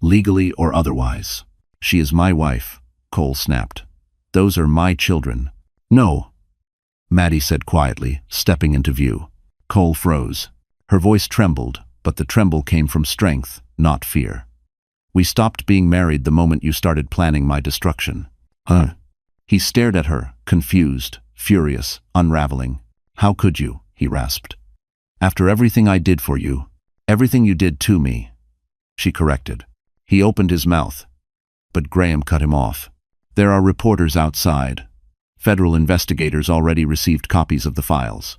Legally or otherwise. She is my wife," Cole snapped. "Those are my children." "No," Maddie said quietly, stepping into view. Cole froze. Her voice trembled, but the tremble came from strength, not fear. "We stopped being married the moment you started planning my destruction." "Huh?" He stared at her, confused, furious, unraveling. "How could you?" he rasped. "After everything I did for you, everything you did to me." She corrected. He opened his mouth, but Graham cut him off. "There are reporters outside. Federal investigators already received copies of the files."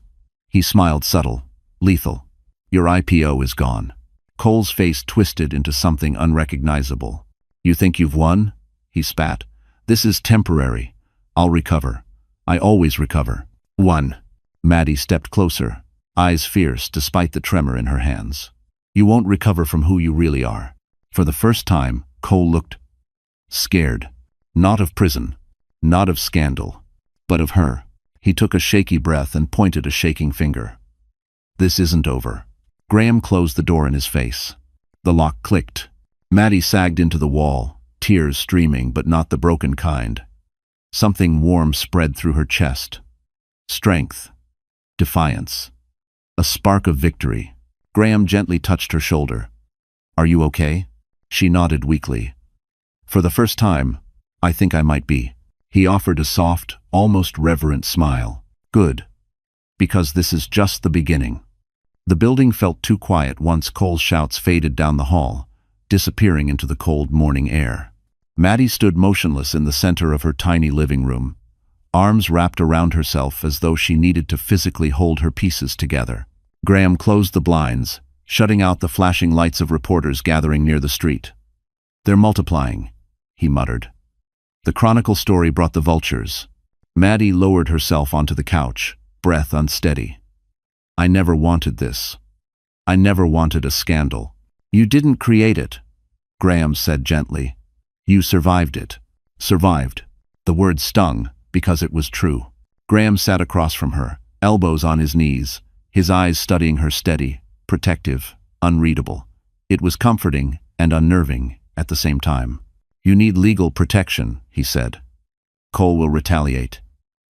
He smiled subtle, lethal. "Your IPO is gone." Cole's face twisted into something unrecognizable. "You think you've won?" he spat. "This is temporary. I'll recover. I always recover." "One." Maddie stepped closer, eyes fierce despite the tremor in her hands. "You won't recover from who you really are." For the first time, Cole looked scared. Not of prison, not of scandal, but of her. He took a shaky breath and pointed a shaking finger. "This isn't over." Graham closed the door in his face. The lock clicked. Maddie sagged into the wall, tears streaming but not the broken kind. Something warm spread through her chest. Strength. Defiance. A spark of victory. Graham gently touched her shoulder. "Are you okay?" She nodded weakly. "For the first time, I think I might be." He offered a soft, almost reverent smile. "Good. Because this is just the beginning." The building felt too quiet once Cole's shouts faded down the hall, disappearing into the cold morning air. Maddie stood motionless in the center of her tiny living room, arms wrapped around herself as though she needed to physically hold her pieces together. Graham closed the blinds, shutting out the flashing lights of reporters gathering near the street. "They're multiplying," he muttered. The Chronicle story brought the vultures. Maddie lowered herself onto the couch, breath unsteady. "I never wanted this. I never wanted a scandal." "You didn't create it," Graham said gently. "You survived it." Survived. The word stung, because it was true. Graham sat across from her, elbows on his knees, his eyes studying her steady, protective, unreadable. It was comforting and unnerving at the same time. "You need legal protection," he said. "Cole will retaliate.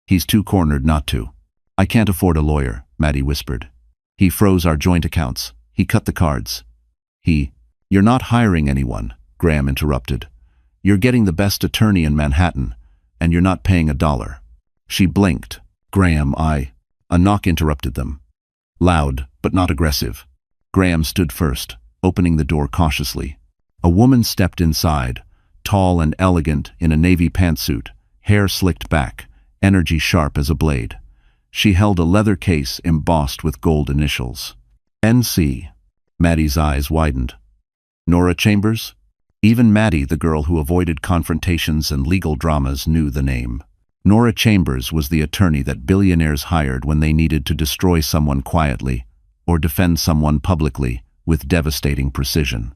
He's too cornered not to." "I can't afford a lawyer," Maddie whispered. "He froze our joint accounts. He cut the cards." "You're not hiring anyone," Graham interrupted. "You're getting the best attorney in Manhattan, and you're not paying $1. She blinked. "Graham, A knock interrupted them. Loud, but not aggressive. Graham stood first, opening the door cautiously. A woman stepped inside, tall and elegant in a navy pantsuit, hair slicked back, energy sharp as a blade. She held a leather case embossed with gold initials. "NC." Maddie's eyes widened. "Nora Chambers?" Even Maddie, the girl who avoided confrontations and legal dramas, knew the name. Nora Chambers was the attorney that billionaires hired when they needed to destroy someone quietly or defend someone publicly with devastating precision.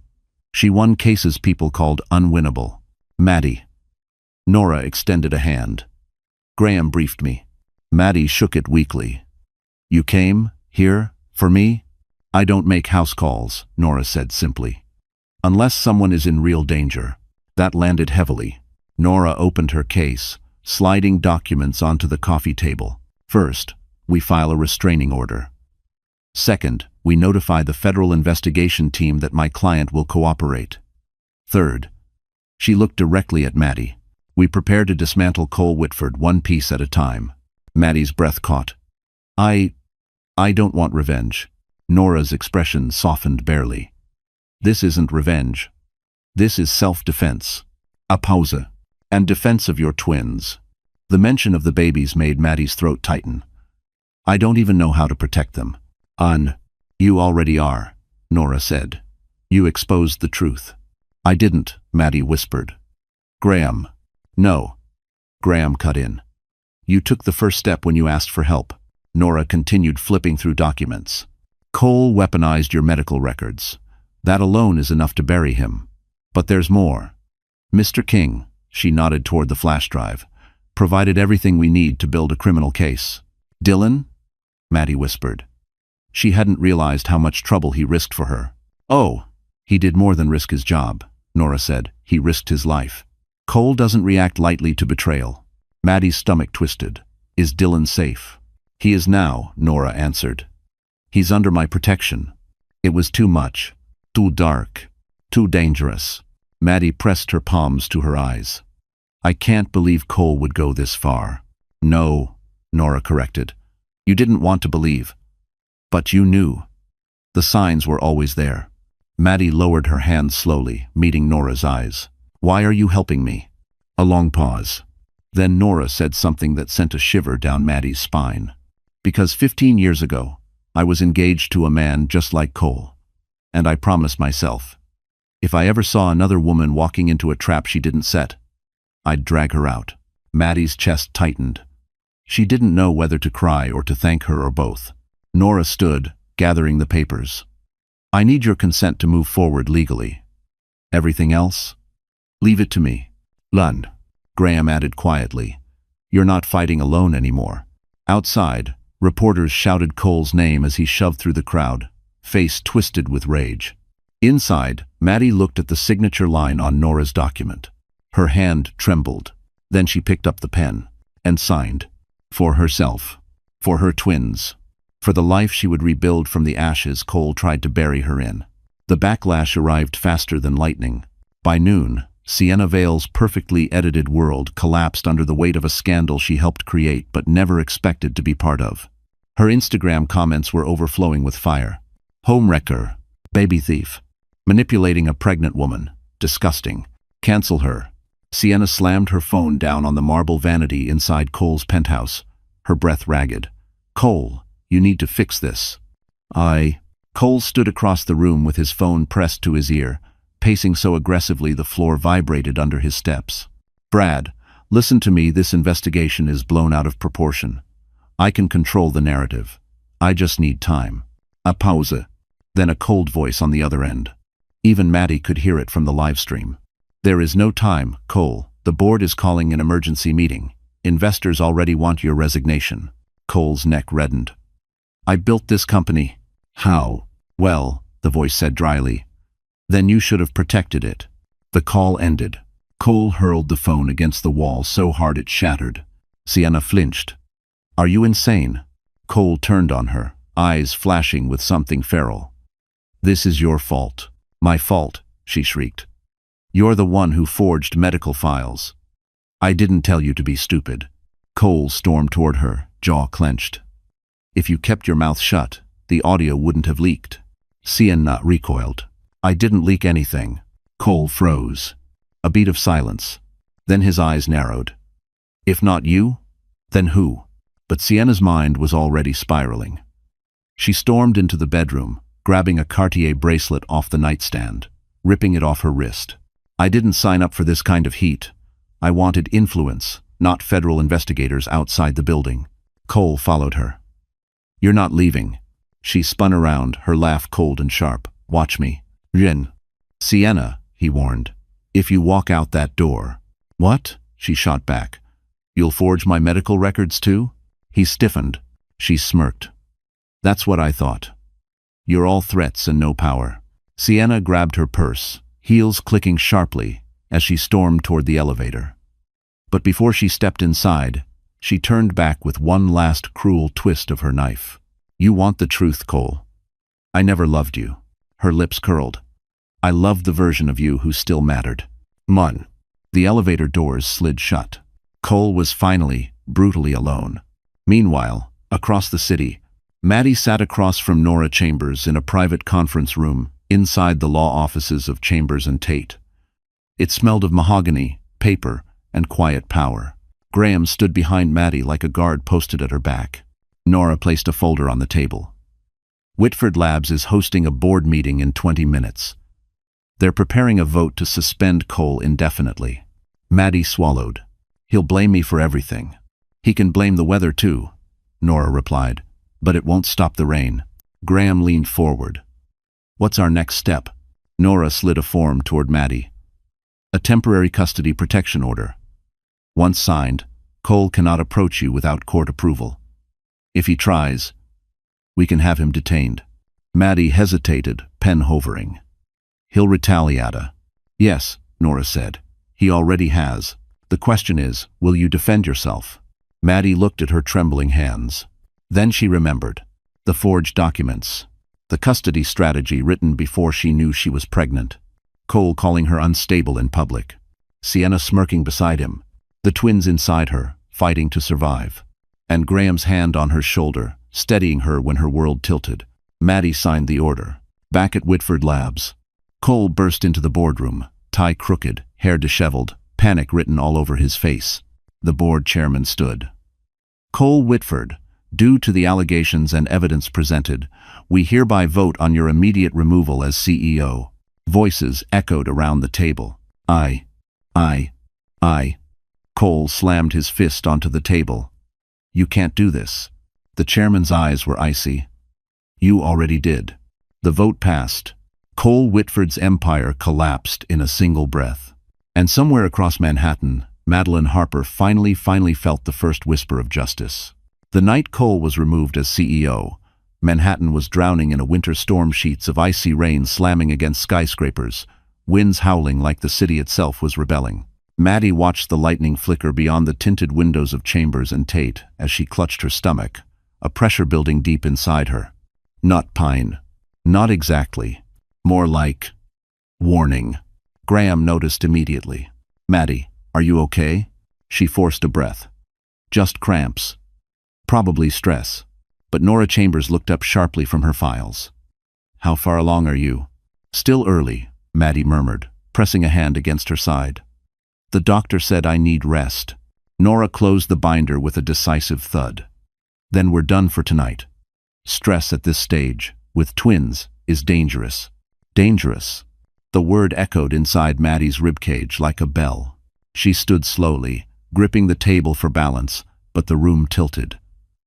She won cases people called unwinnable. "Maddie." Nora extended a hand. "Graham briefed me." Maddie shook it weakly. "You came here for me?" "I don't make house calls," Nora said simply. "Unless someone is in real danger." That landed heavily. Nora opened her case, sliding documents onto the coffee table. "First, we file a restraining order. Second, we notify the federal investigation team that my client will cooperate. Third," she looked directly at Maddie, "we prepare to dismantle Cole Whitford one piece at a time." Maddie's breath caught. I don't want revenge." Nora's expression softened barely. "This isn't revenge. This is self-defense. A pause. And defense of your twins." The mention of the babies made Maddie's throat tighten. "I don't even know how to protect them." You already are," Nora said. "You exposed the truth." "I didn't," Maddie whispered. Graham. No. Graham cut in. You took the first step when you asked for help. Nora continued flipping through documents. Cole weaponized your medical records. That alone is enough to bury him. But there's more. Mr. King, she nodded toward the flash drive, provided everything we need to build a criminal case. Dylan? Maddie whispered. She hadn't realized how much trouble he risked for her. Oh, he did more than risk his job, Nora said. He risked his life. Cole doesn't react lightly to betrayal. Maddie's stomach twisted. Is Dylan safe? He is now, Nora answered. He's under my protection. It was too much. Too dark. Too dangerous. Maddie pressed her palms to her eyes. I can't believe Cole would go this far. No, Nora corrected. You didn't want to believe. But you knew. The signs were always there. Maddie lowered her hand slowly, meeting Nora's eyes. Why are you helping me? A long pause. Then Nora said something that sent a shiver down Maddie's spine. Because 15 years ago, I was engaged to a man just like Cole. And I promised myself, if I ever saw another woman walking into a trap she didn't set, I'd drag her out. Maddie's chest tightened. She didn't know whether to cry or to thank her or both. Nora stood, gathering the papers. I need your consent to move forward legally. Everything else? Leave it to me. Lund, Graham added quietly. You're not fighting alone anymore. Outside, reporters shouted Cole's name as he shoved through the crowd, face twisted with rage. Inside, Maddie looked at the signature line on Nora's document. Her hand trembled. Then she picked up the pen and signed. For herself. For her twins. For the life she would rebuild from the ashes Cole tried to bury her in. The backlash arrived faster than lightning. By noon, Sienna Vale's perfectly edited world collapsed under the weight of a scandal she helped create but never expected to be part of. Her Instagram comments were overflowing with fire. Homewrecker. Baby thief. Manipulating a pregnant woman. Disgusting. Cancel her. Sienna slammed her phone down on the marble vanity inside Cole's penthouse, her breath ragged. Cole, you need to fix this. Cole stood across the room with his phone pressed to his ear, pacing so aggressively the floor vibrated under his steps. Brad, listen to me, this investigation is blown out of proportion. I can control the narrative. I just need time. A pause. Then a cold voice on the other end. Even Maddie could hear it from the live stream. There is no time, Cole. The board is calling an emergency meeting. Investors already want your resignation. Cole's neck reddened. I built this company. How? Well, the voice said dryly. Then you should have protected it. The call ended. Cole hurled the phone against the wall so hard it shattered. Sienna flinched. Are you insane? Cole turned on her, eyes flashing with something feral. This is your fault. My fault, she shrieked. You're the one who forged medical files. I didn't tell you to be stupid. Cole stormed toward her, jaw clenched. If you kept your mouth shut, the audio wouldn't have leaked. Sienna recoiled. I didn't leak anything. Cole froze. A beat of silence. Then his eyes narrowed. If not you, then who? But Sienna's mind was already spiraling. She stormed into the bedroom, grabbing a Cartier bracelet off the nightstand, ripping it off her wrist. I didn't sign up for this kind of heat. I wanted influence, not federal investigators outside the building. Cole followed her. You're not leaving. She spun around, her laugh cold and sharp. Watch me. Rin. Sienna, he warned. If you walk out that door. What? She shot back. You'll forge my medical records too? He stiffened. She smirked. That's what I thought. You're all threats and no power. Sienna grabbed her purse, heels clicking sharply as she stormed toward the elevator. But before she stepped inside, she turned back with one last cruel twist of her knife. You want the truth, Cole. I never loved you. Her lips curled. I loved the version of you who still mattered. Mun. The elevator doors slid shut. Cole was finally, brutally alone. Meanwhile, across the city, Maddie sat across from Nora Chambers in a private conference room inside the law offices of Chambers and Tate. It smelled of mahogany, paper, and quiet power. Graham stood behind Maddie like a guard posted at her back. Nora placed a folder on the table. Whitford Labs is hosting a board meeting in 20 minutes. They're preparing a vote to suspend Cole indefinitely. Maddie swallowed. He'll blame me for everything. He can blame the weather too, Nora replied, but it won't stop the rain. Graham leaned forward. What's our next step? Nora slid a form toward Maddie. A temporary custody protection order. Once signed, Cole cannot approach you without court approval. If he tries, we can have him detained. Maddie hesitated, pen hovering. He'll retaliate. Yes, Nora said. He already has. The question is, will you defend yourself? Maddie looked at her trembling hands. Then she remembered. The forged documents. The custody strategy written before she knew she was pregnant. Cole calling her unstable in public. Sienna smirking beside him. The twins inside her, fighting to survive. And Graham's hand on her shoulder, steadying her when her world tilted. Maddie signed the order. Back at Whitford Labs. Cole burst into the boardroom, tie crooked, hair disheveled, panic written all over his face. The board chairman stood. Cole Whitford, due to the allegations and evidence presented, we hereby vote on your immediate removal as CEO. Voices echoed around the table. I. Cole slammed his fist onto the table. You can't do this. The chairman's eyes were icy. You already did. The vote passed. Cole Whitford's empire collapsed in a single breath. And somewhere across Manhattan, Madeline Harper finally felt the first whisper of justice. The night Cole was removed as CEO, Manhattan was drowning in a winter storm, sheets of icy rain slamming against skyscrapers, winds howling like the city itself was rebelling. Maddie watched the lightning flicker beyond the tinted windows of Chambers and Tate as she clutched her stomach, a pressure building deep inside her. Not pine. Not exactly. More like warning. Graham noticed immediately. Maddie, are you okay? She forced a breath. Just cramps. Probably stress. But Nora Chambers looked up sharply from her files. How far along are you? Still early, Maddie murmured, pressing a hand against her side. The doctor said I need rest. Nora closed the binder with a decisive thud. Then we're done for tonight. Stress at this stage, with twins, is dangerous. Dangerous. The word echoed inside Maddie's ribcage like a bell. She stood slowly, gripping the table for balance, but the room tilted.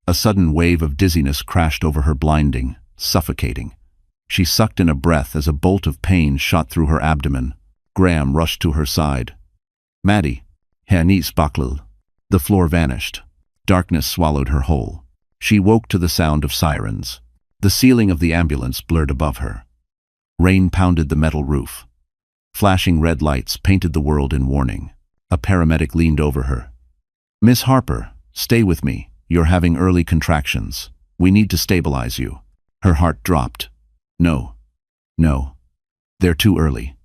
A sudden wave of dizziness crashed over her, blinding, suffocating. She sucked in a breath as a bolt of pain shot through her abdomen. Graham rushed to her side. Maddie, Hanis Baklil. The floor vanished. Darkness swallowed her whole. She woke to the sound of sirens. The ceiling of the ambulance blurred above her. Rain pounded the metal roof. Flashing red lights painted the world in warning. A paramedic leaned over her. Miss Harper, stay with me. You're having early contractions. We need to stabilize you. Her heart dropped. No. They're too early.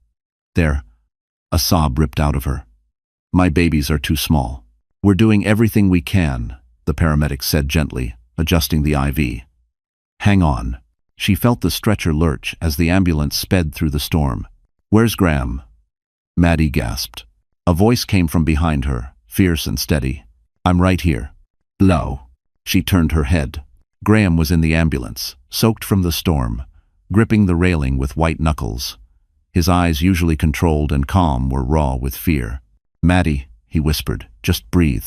A sob ripped out of her. My babies are too small. We're doing everything we can, the paramedic said gently, adjusting the IV. Hang on. She felt the stretcher lurch as the ambulance sped through the storm. Where's Graham? Maddie gasped. A voice came from behind her, fierce and steady. I'm right here. Low. She turned her head. Graham was in the ambulance, soaked from the storm, gripping the railing with white knuckles. His eyes, usually controlled and calm, were raw with fear. Maddie, he whispered, just breathe.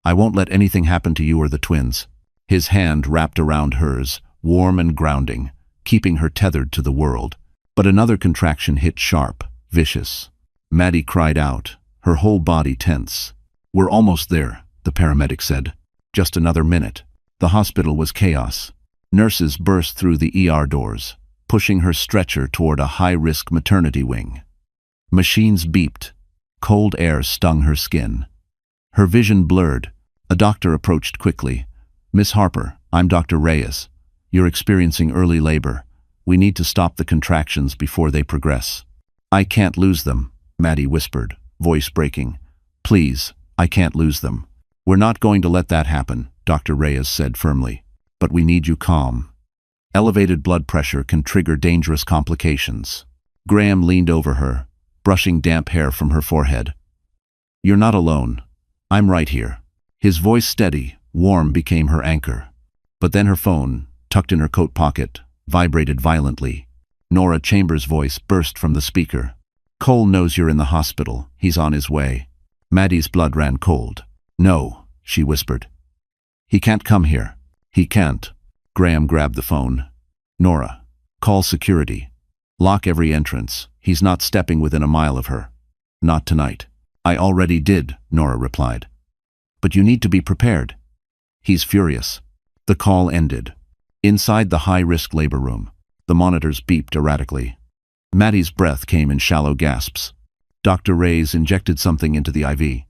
I won't let anything happen to you or the twins. His hand wrapped around hers, warm and grounding, keeping her tethered to the world. But another contraction hit sharp, vicious. Maddie cried out, her whole body tense. We're almost there, the paramedic said. Just another minute. The hospital was chaos. Nurses burst through the ER doors, pushing her stretcher toward a high-risk maternity wing. Machines beeped. Cold air stung her skin. Her vision blurred. A doctor approached quickly. Miss Harper, I'm Dr. Reyes. You're experiencing early labor. We need to stop the contractions before they progress. I can't lose them, Maddie whispered, voice breaking. Please, I can't lose them. We're not going to let that happen, Dr. Reyes said firmly. But we need you calm. Elevated blood pressure can trigger dangerous complications. Graham leaned over her, brushing damp hair from her forehead. You're not alone. I'm right here. His voice steady, warm, became her anchor. But then her phone, tucked in her coat pocket, vibrated violently. Nora Chambers' voice burst from the speaker. Cole knows you're in the hospital. He's on his way. Maddie's blood ran cold. "No," she whispered. "He can't come here. He can't." Graham grabbed the phone. "Nora, call security. Lock every entrance. He's not stepping within a mile of her. Not tonight." "I already did," Nora replied. "But you need to be prepared." "He's furious." The call ended. Inside the high-risk labor room, the monitors beeped erratically. Maddie's breath came in shallow gasps. Dr. Reyes injected something into the IV.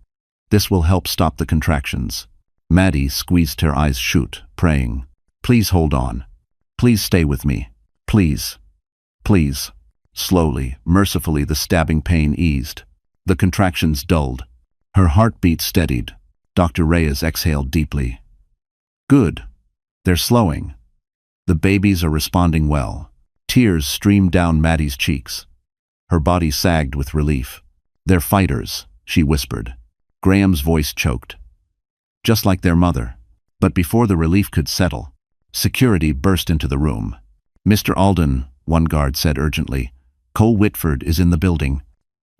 "This will help stop the contractions." Maddie squeezed her eyes shut, praying, "Please hold on. Please stay with me. Please. Please." Slowly, mercifully, the stabbing pain eased. The contractions dulled. Her heartbeat steadied. Dr. Reyes exhaled deeply. "Good. They're slowing. The babies are responding well." Tears streamed down Maddie's cheeks. Her body sagged with relief. "They're fighters," she whispered. Graham's voice choked. "Just like their mother." But before the relief could settle, security burst into the room. "Mr. Alden," one guard said urgently, "Cole Whitford is in the building."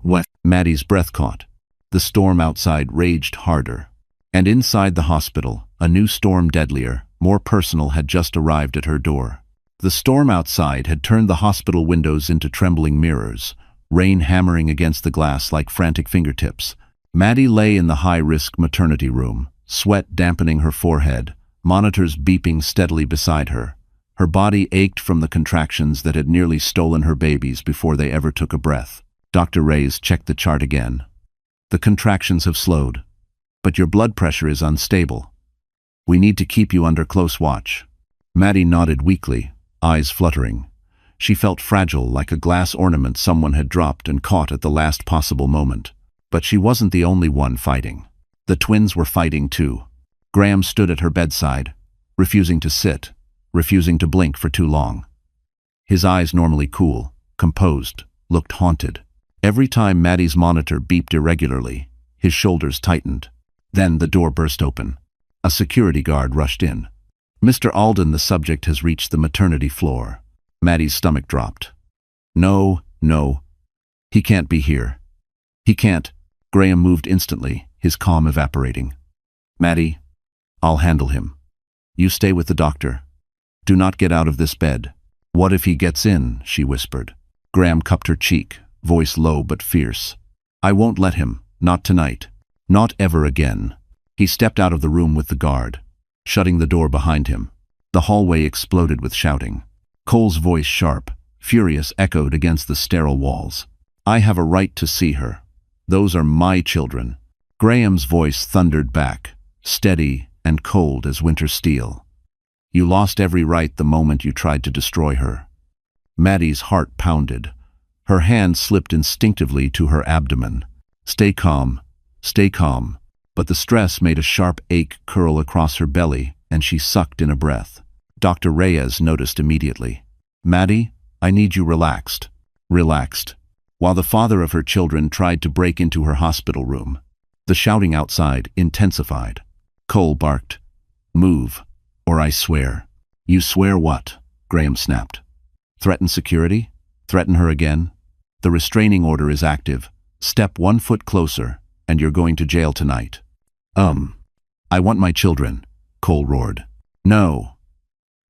"What?" Maddie's breath caught. The storm outside raged harder. And inside the hospital, a new storm, deadlier, more personal, had just arrived at her door. The storm outside had turned the hospital windows into trembling mirrors, rain hammering against the glass like frantic fingertips. Maddie lay in the high-risk maternity room, sweat dampening her forehead, monitors beeping steadily beside her. Her body ached from the contractions that had nearly stolen her babies before they ever took a breath. Dr. Reyes checked the chart again. "The contractions have slowed, but your blood pressure is unstable. We need to keep you under close watch." Maddie nodded weakly, eyes fluttering. She felt fragile, like a glass ornament someone had dropped and caught at the last possible moment. But she wasn't the only one fighting. The twins were fighting too. Graham stood at her bedside, refusing to sit, refusing to blink for too long. His eyes, normally cool, composed, looked haunted. Every time Maddie's monitor beeped irregularly, his shoulders tightened. Then the door burst open. A security guard rushed in. "Mr. Alden, the subject has reached the maternity floor." Maddie's stomach dropped. No, he can't be here. He can't." Graham moved instantly, his calm evaporating. "Maddie, I'll handle him. You stay with the doctor. Do not get out of this bed." "What if he gets in?" she whispered. Graham cupped her cheek, voice low but fierce. "I won't let him, not tonight. Not ever again." He stepped out of the room with the guard, shutting the door behind him. The hallway exploded with shouting. Cole's voice, sharp, furious, echoed against the sterile walls. "I have a right to see her. Those are my children." Graham's voice thundered back, steady and cold as winter steel. "You lost every right the moment you tried to destroy her." Maddie's heart pounded. Her hand slipped instinctively to her abdomen. Stay calm. But the stress made a sharp ache curl across her belly, and she sucked in a breath. Dr. Reyes noticed immediately. "Maddie, I need you relaxed." Relaxed, while the father of her children tried to break into her hospital room. The shouting outside intensified. Cole barked, "Move, or I swear." "You swear what?" Graham snapped. "Threaten security? Threaten her again? The restraining order is active. Step 1 foot closer, and you're going to jail tonight." I want my children," Cole roared. "No,"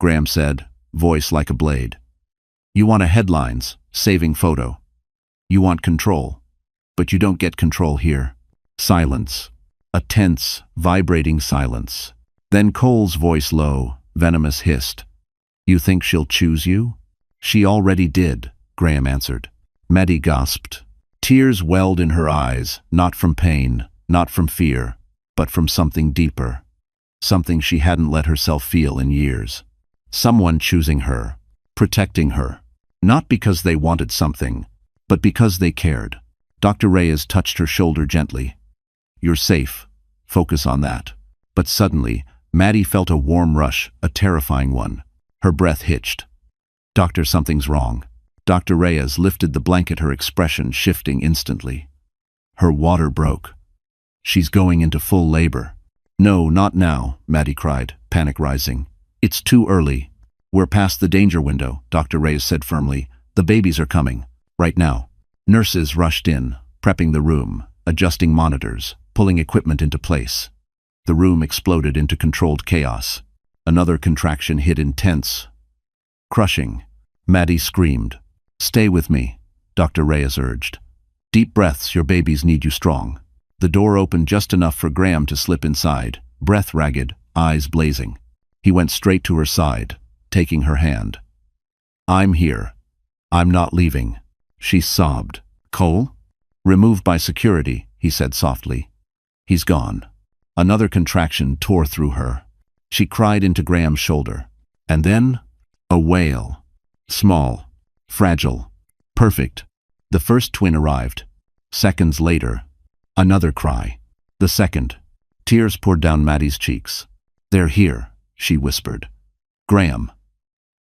Graham said, voice like a blade. "You want a headlines, saving photo. You want control, but you don't get control here." Silence. A tense, vibrating silence. Then Cole's voice, low, venomous, hissed. "You think she'll choose you?" "She already did," Graham answered. Maddie gasped. Tears welled in her eyes, not from pain, not from fear, but from something deeper. Something she hadn't let herself feel in years. Someone choosing her, protecting her. Not because they wanted something, but because they cared. Dr. Reyes touched her shoulder gently. "You're safe. Focus on that." But suddenly, Maddie felt a warm rush, a terrifying one. Her breath hitched. "Doctor, something's wrong." Dr. Reyes lifted the blanket, her expression shifting instantly. Her water broke. "She's going into full labor." "No, not now," Maddie cried, panic rising. "It's too early. We're past the danger window," Dr. Reyes said firmly. "The babies are coming. Right now." Nurses rushed in, prepping the room, adjusting monitors. pulling equipment into place. The room exploded into controlled chaos. Another contraction hit intense, crushing. Maddie screamed. "Stay with me," Dr. Reyes urged. "Deep breaths, your babies need you strong." The door opened just enough for Graham to slip inside, breath ragged, eyes blazing. He went straight to her side, taking her hand. "I'm here. I'm not leaving," she sobbed. "Cole?" "Removed by security," he said softly. "He's gone." Another contraction tore through her. She cried into Graham's shoulder. And then, a wail. Small, fragile, perfect. The first twin arrived. Seconds later, another cry. The second. Tears poured down Maddie's cheeks. "They're here," she whispered. "Graham.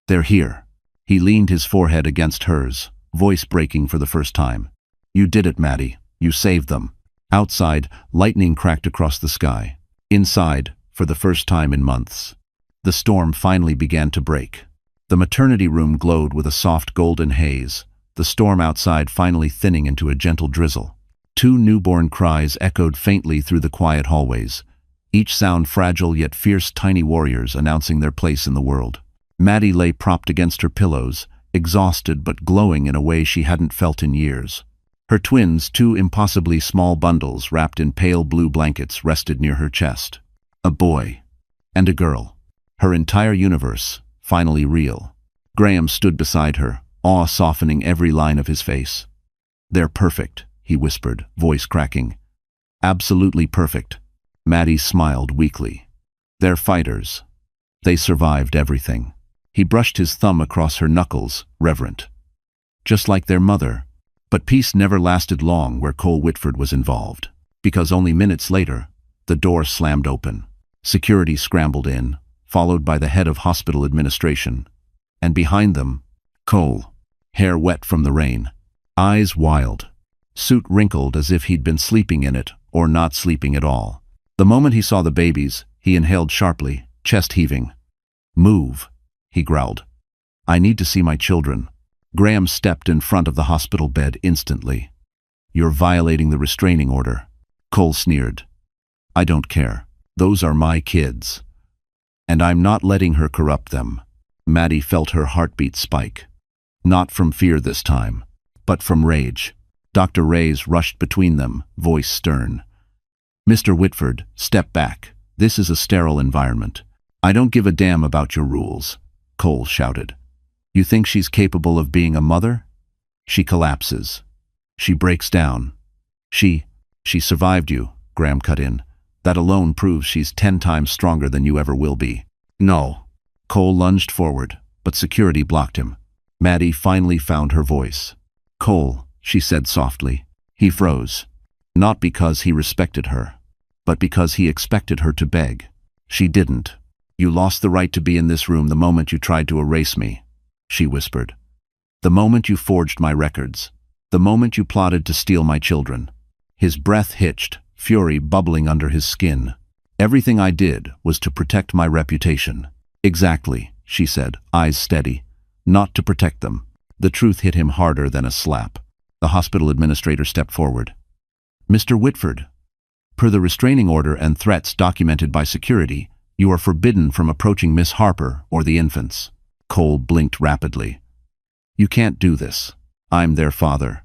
They're here." He leaned his forehead against hers, voice breaking for the first time. "You did it, Maddie. You saved them." Outside, lightning cracked across the sky. Inside, for the first time in months, the storm finally began to break. The maternity room glowed with a soft golden haze, the storm outside finally thinning into a gentle drizzle. 2 newborn cries echoed faintly through the quiet hallways, each sound fragile yet fierce tiny warriors announcing their place in the world. Maddie lay propped against her pillows, exhausted but glowing in a way she hadn't felt in years. Her twins, 2 impossibly small bundles wrapped in pale blue blankets, rested near her chest. A boy and a girl. Her entire universe, finally real. Graham stood beside her, awe softening every line of his face. "They're perfect," he whispered, voice cracking. "Absolutely perfect." Maddie smiled weakly. "They're fighters. They survived everything." He brushed his thumb across her knuckles, reverent. "Just like their mother." But peace never lasted long where Cole Whitford was involved, because only minutes later, the door slammed open. Security scrambled in, followed by the head of hospital administration, and behind them, Cole, hair wet from the rain, eyes wild, suit wrinkled as if he'd been sleeping in it or not sleeping at all. The moment he saw the babies, he inhaled sharply, chest heaving. "Move," he growled. "I need to see my children." Graham stepped in front of the hospital bed instantly. "You're violating the restraining order." Cole sneered. "I don't care. Those are my kids. And I'm not letting her corrupt them." Maddie felt her heartbeat spike. Not from fear this time, but from rage. Dr. Reyes rushed between them, voice stern. "Mr. Whitford, step back. This is a sterile environment." "I don't give a damn about your rules," Cole shouted. "You think she's capable of being a mother? She collapses. She breaks down. She survived you," Graham cut in. "That alone proves she's 10 times stronger than you ever will be." "No." Cole lunged forward, but security blocked him. Maddie finally found her voice. "Cole," she said softly. He froze. Not because he respected her, but because he expected her to beg. "She didn't. You lost the right to be in this room the moment you tried to erase me," she whispered. "The moment you forged my records. The moment you plotted to steal my children." His breath hitched, fury bubbling under his skin. "Everything I did was to protect my reputation." "Exactly," she said, eyes steady. "Not to protect them." The truth hit him harder than a slap. The hospital administrator stepped forward. "Mr. Whitford, per the restraining order and threats documented by security, you are forbidden from approaching Miss Harper or the infants." Cole blinked rapidly. "You can't do this. I'm their father.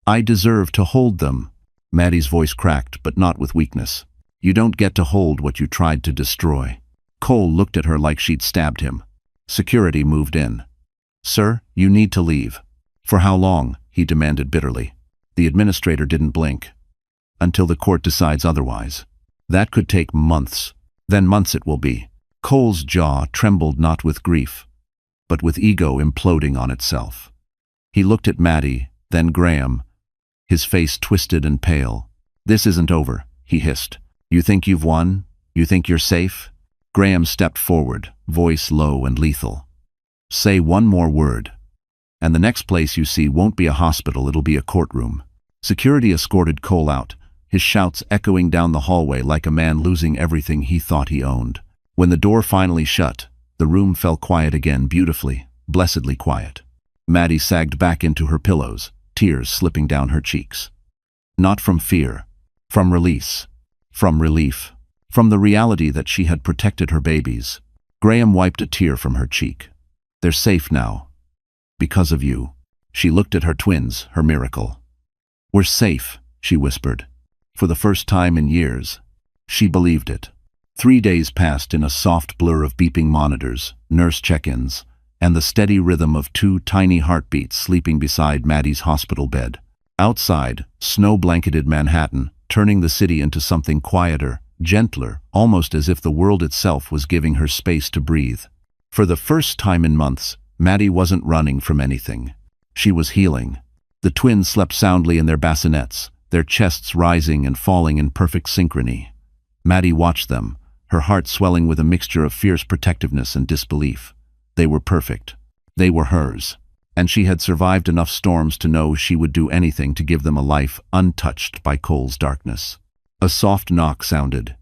I deserve to hold them." Maddie's voice cracked, but not with weakness. "You don't get to hold what you tried to destroy." Cole looked at her like she'd stabbed him. Security moved in. "Sir, you need to leave." "For how long?" he demanded bitterly. The administrator didn't blink. "Until the court decides otherwise. That could take months. Then months it will be." Cole's jaw trembled not with grief, but with ego imploding on itself. He looked at Maddie, then Graham, his face twisted and pale. "This isn't over," he hissed. "You think you've won? You think you're safe?" Graham stepped forward, voice low and lethal. "Say one more word, and the next place you see won't be a hospital, it'll be a courtroom." Security escorted Cole out, his shouts echoing down the hallway like a man losing everything he thought he owned. When the door finally shut, the room fell quiet again, beautifully, blessedly quiet. Maddie sagged back into her pillows, tears slipping down her cheeks. Not from fear, from release. From relief. From the reality that she had protected her babies. Graham wiped a tear from her cheek. They're safe now. Because of you. She looked at her twins, her miracle. We're safe, she whispered. For the first time in years. She believed it. 3 days passed in a soft blur of beeping monitors, nurse check-ins, and the steady rhythm of 2 tiny heartbeats sleeping beside Maddie's hospital bed. Outside, snow-blanketed Manhattan, turning the city into something quieter, gentler, almost as if the world itself was giving her space to breathe. For the first time in months, Maddie wasn't running from anything. She was healing. The twins slept soundly in their bassinets, their chests rising and falling in perfect synchrony. Maddie watched them, her heart swelling with a mixture of fierce protectiveness and disbelief. They were perfect. They were hers. And she had survived enough storms to know she would do anything to give them a life untouched by Cole's darkness. A soft knock sounded.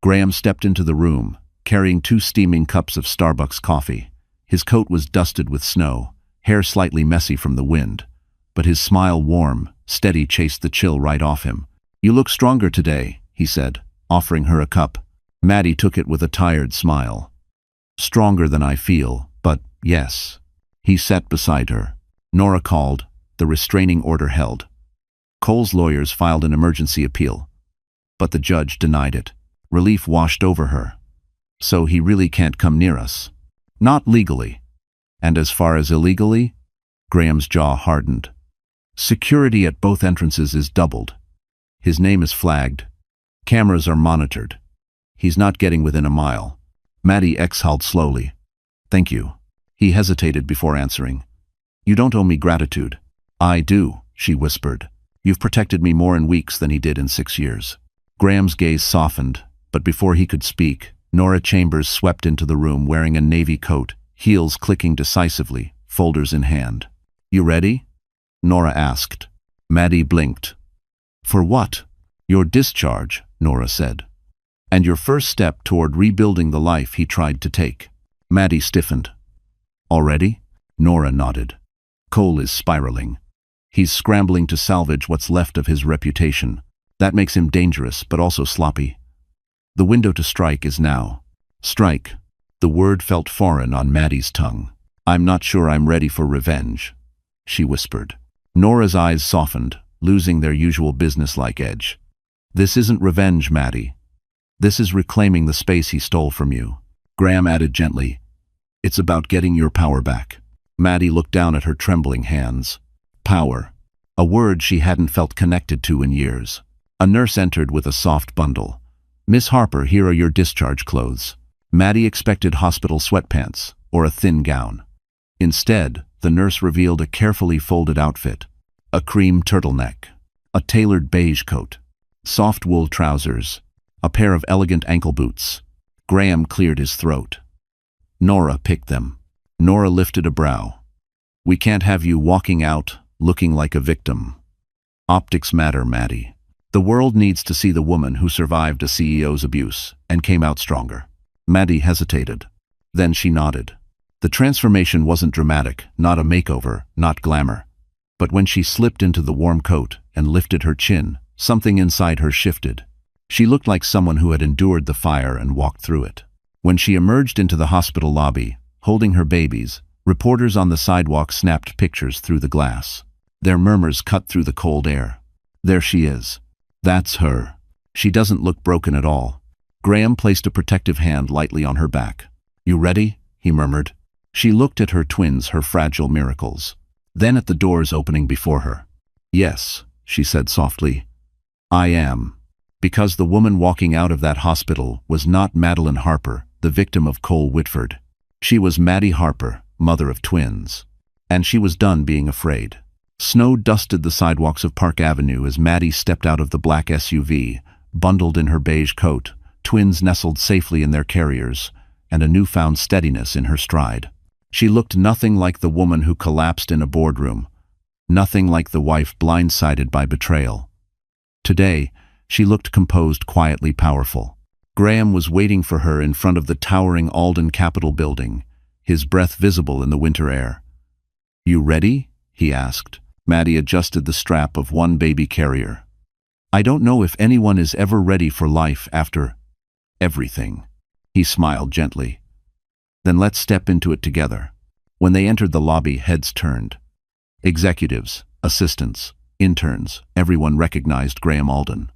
Graham stepped into the room, carrying 2 steaming cups of Starbucks coffee. His coat was dusted with snow, hair slightly messy from the wind, but his smile warm, steady chased the chill right off him. You look stronger today, he said, offering her a cup. Maddie took it with a tired smile. Stronger than I feel, but yes. He sat beside her. Nora called, the restraining order held. Cole's lawyers filed an emergency appeal, but the judge denied it. Relief washed over her. So he really can't come near us. Not legally. And as far as illegally? Graham's jaw hardened. Security at both entrances is doubled. His name is flagged. Cameras are monitored. He's not getting within a mile. Maddie exhaled slowly. Thank you. He hesitated before answering. You don't owe me gratitude. I do, she whispered. You've protected me more in weeks than he did in 6 years. Graham's gaze softened, but before he could speak, Nora Chambers swept into the room wearing a navy coat, heels clicking decisively, folders in hand. You ready? Nora asked. Maddie blinked. For what? Your discharge, Nora said. And your first step toward rebuilding the life he tried to take. Maddie stiffened. Already? Nora nodded. Cole is spiraling. He's scrambling to salvage what's left of his reputation. That makes him dangerous, but also sloppy. The window to strike is now. Strike. The word felt foreign on Maddie's tongue. I'm not sure I'm ready for revenge, she whispered. Nora's eyes softened, losing their usual businesslike edge. This isn't revenge, Maddie. This is reclaiming the space he stole from you. Graham added gently. It's about getting your power back. Maddie looked down at her trembling hands. Power. A word she hadn't felt connected to in years. A nurse entered with a soft bundle. Miss Harper, here are your discharge clothes. Maddie expected hospital sweatpants or a thin gown. Instead, the nurse revealed a carefully folded outfit. A cream turtleneck. A tailored beige coat. Soft wool trousers. A pair of elegant ankle boots. Graham cleared his throat. Nora picked them. Nora lifted a brow. We can't have you walking out looking like a victim. Optics matter, Maddie. The world needs to see the woman who survived a CEO's abuse and came out stronger. Maddie hesitated. Then she nodded. The transformation wasn't dramatic, not a makeover, not glamour. But when she slipped into the warm coat and lifted her chin, something inside her shifted. She looked like someone who had endured the fire and walked through it. When she emerged into the hospital lobby, holding her babies, reporters on the sidewalk snapped pictures through the glass. Their murmurs cut through the cold air. There she is. That's her. She doesn't look broken at all. Graham placed a protective hand lightly on her back. You ready? He murmured. She looked at her twins, her fragile miracles. Then at the doors opening before her. Yes, she said softly. I am. Because the woman walking out of that hospital was not Madeline Harper, the victim of Cole Whitford. She was Maddie Harper, mother of twins. And she was done being afraid. Snow dusted the sidewalks of Park Avenue as Maddie stepped out of the black SUV, bundled in her beige coat, twins nestled safely in their carriers, and a newfound steadiness in her stride. She looked nothing like the woman who collapsed in a boardroom, nothing like the wife blindsided by betrayal. Today, she looked composed, quietly powerful. Graham was waiting for her in front of the towering Alden Capitol building, his breath visible in the winter air. You ready? He asked. Maddie adjusted the strap of one baby carrier. I don't know if anyone is ever ready for life after everything. He smiled gently. Then let's step into it together. When they entered the lobby, heads turned. Executives, assistants, interns, everyone recognized Graham Alden.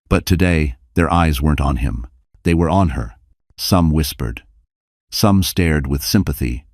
But today, their eyes weren't on him. They were on her. Some whispered. Some stared with sympathy.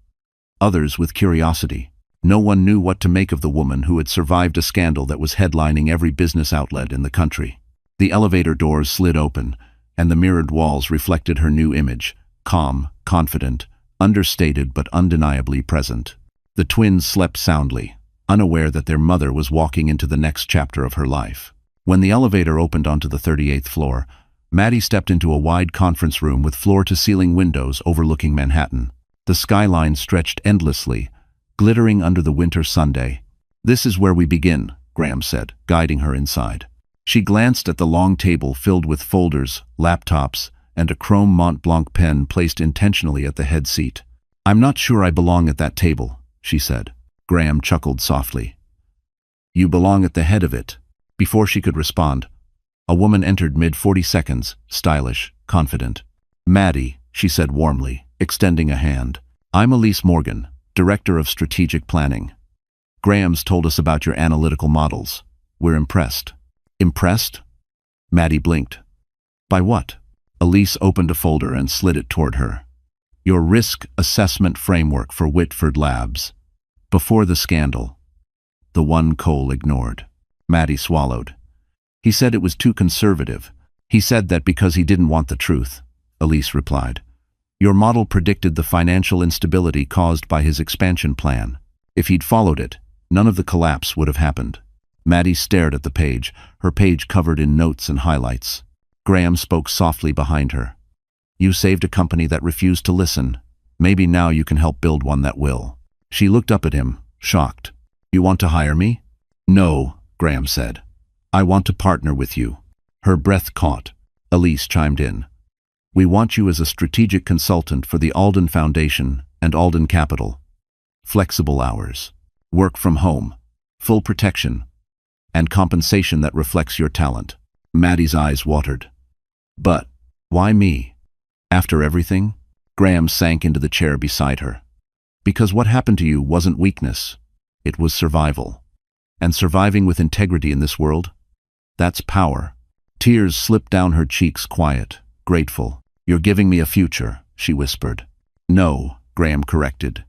Others with curiosity. No one knew what to make of the woman who had survived a scandal that was headlining every business outlet in the country. The elevator doors slid open, and the mirrored walls reflected her new image, calm, confident, understated but undeniably present. The twins slept soundly, unaware that their mother was walking into the next chapter of her life. When the elevator opened onto the 38th floor, Maddie stepped into a wide conference room with floor-to-ceiling windows overlooking Manhattan. The skyline stretched endlessly, glittering under the winter Sunday. "This is where we begin," Graham said, guiding her inside. She glanced at the long table filled with folders, laptops, and a chrome Mont Blanc pen placed intentionally at the head seat. "I'm not sure I belong at that table," she said. Graham chuckled softly. "You belong at the head of it." Before she could respond, a woman entered mid-40 seconds, stylish, confident. "Maddie," she said warmly, extending a hand. "I'm Elise Morgan, Director of Strategic Planning. Graham's told us about your analytical models. We're impressed." "Impressed?" Maddie blinked. "By what?" Elise opened a folder and slid it toward her. "Your risk assessment framework for Whitford Labs. Before the scandal. The one Cole ignored." Maddie swallowed. "He said it was too conservative. He said that because he didn't want the truth," Elise replied. "Your model predicted the financial instability caused by his expansion plan. If he'd followed it, none of the collapse would have happened." Maddie stared at the page, her page covered in notes and highlights. Graham spoke softly behind her. "You saved a company that refused to listen. Maybe now you can help build one that will." She looked up at him, shocked. "You want to hire me?" "No," Graham said. "I want to partner with you." Her breath caught. Elise chimed in. "We want you as a strategic consultant for the Alden Foundation and Alden Capital. Flexible hours, work from home, full protection, and compensation that reflects your talent." Maddie's eyes watered. "But why me? After everything?" Graham sank into the chair beside her. "Because what happened to you wasn't weakness. It was survival. And surviving with integrity in this world? That's power." Tears slipped down her cheeks, quiet, grateful. "You're giving me a future," she whispered. "No," Graham corrected.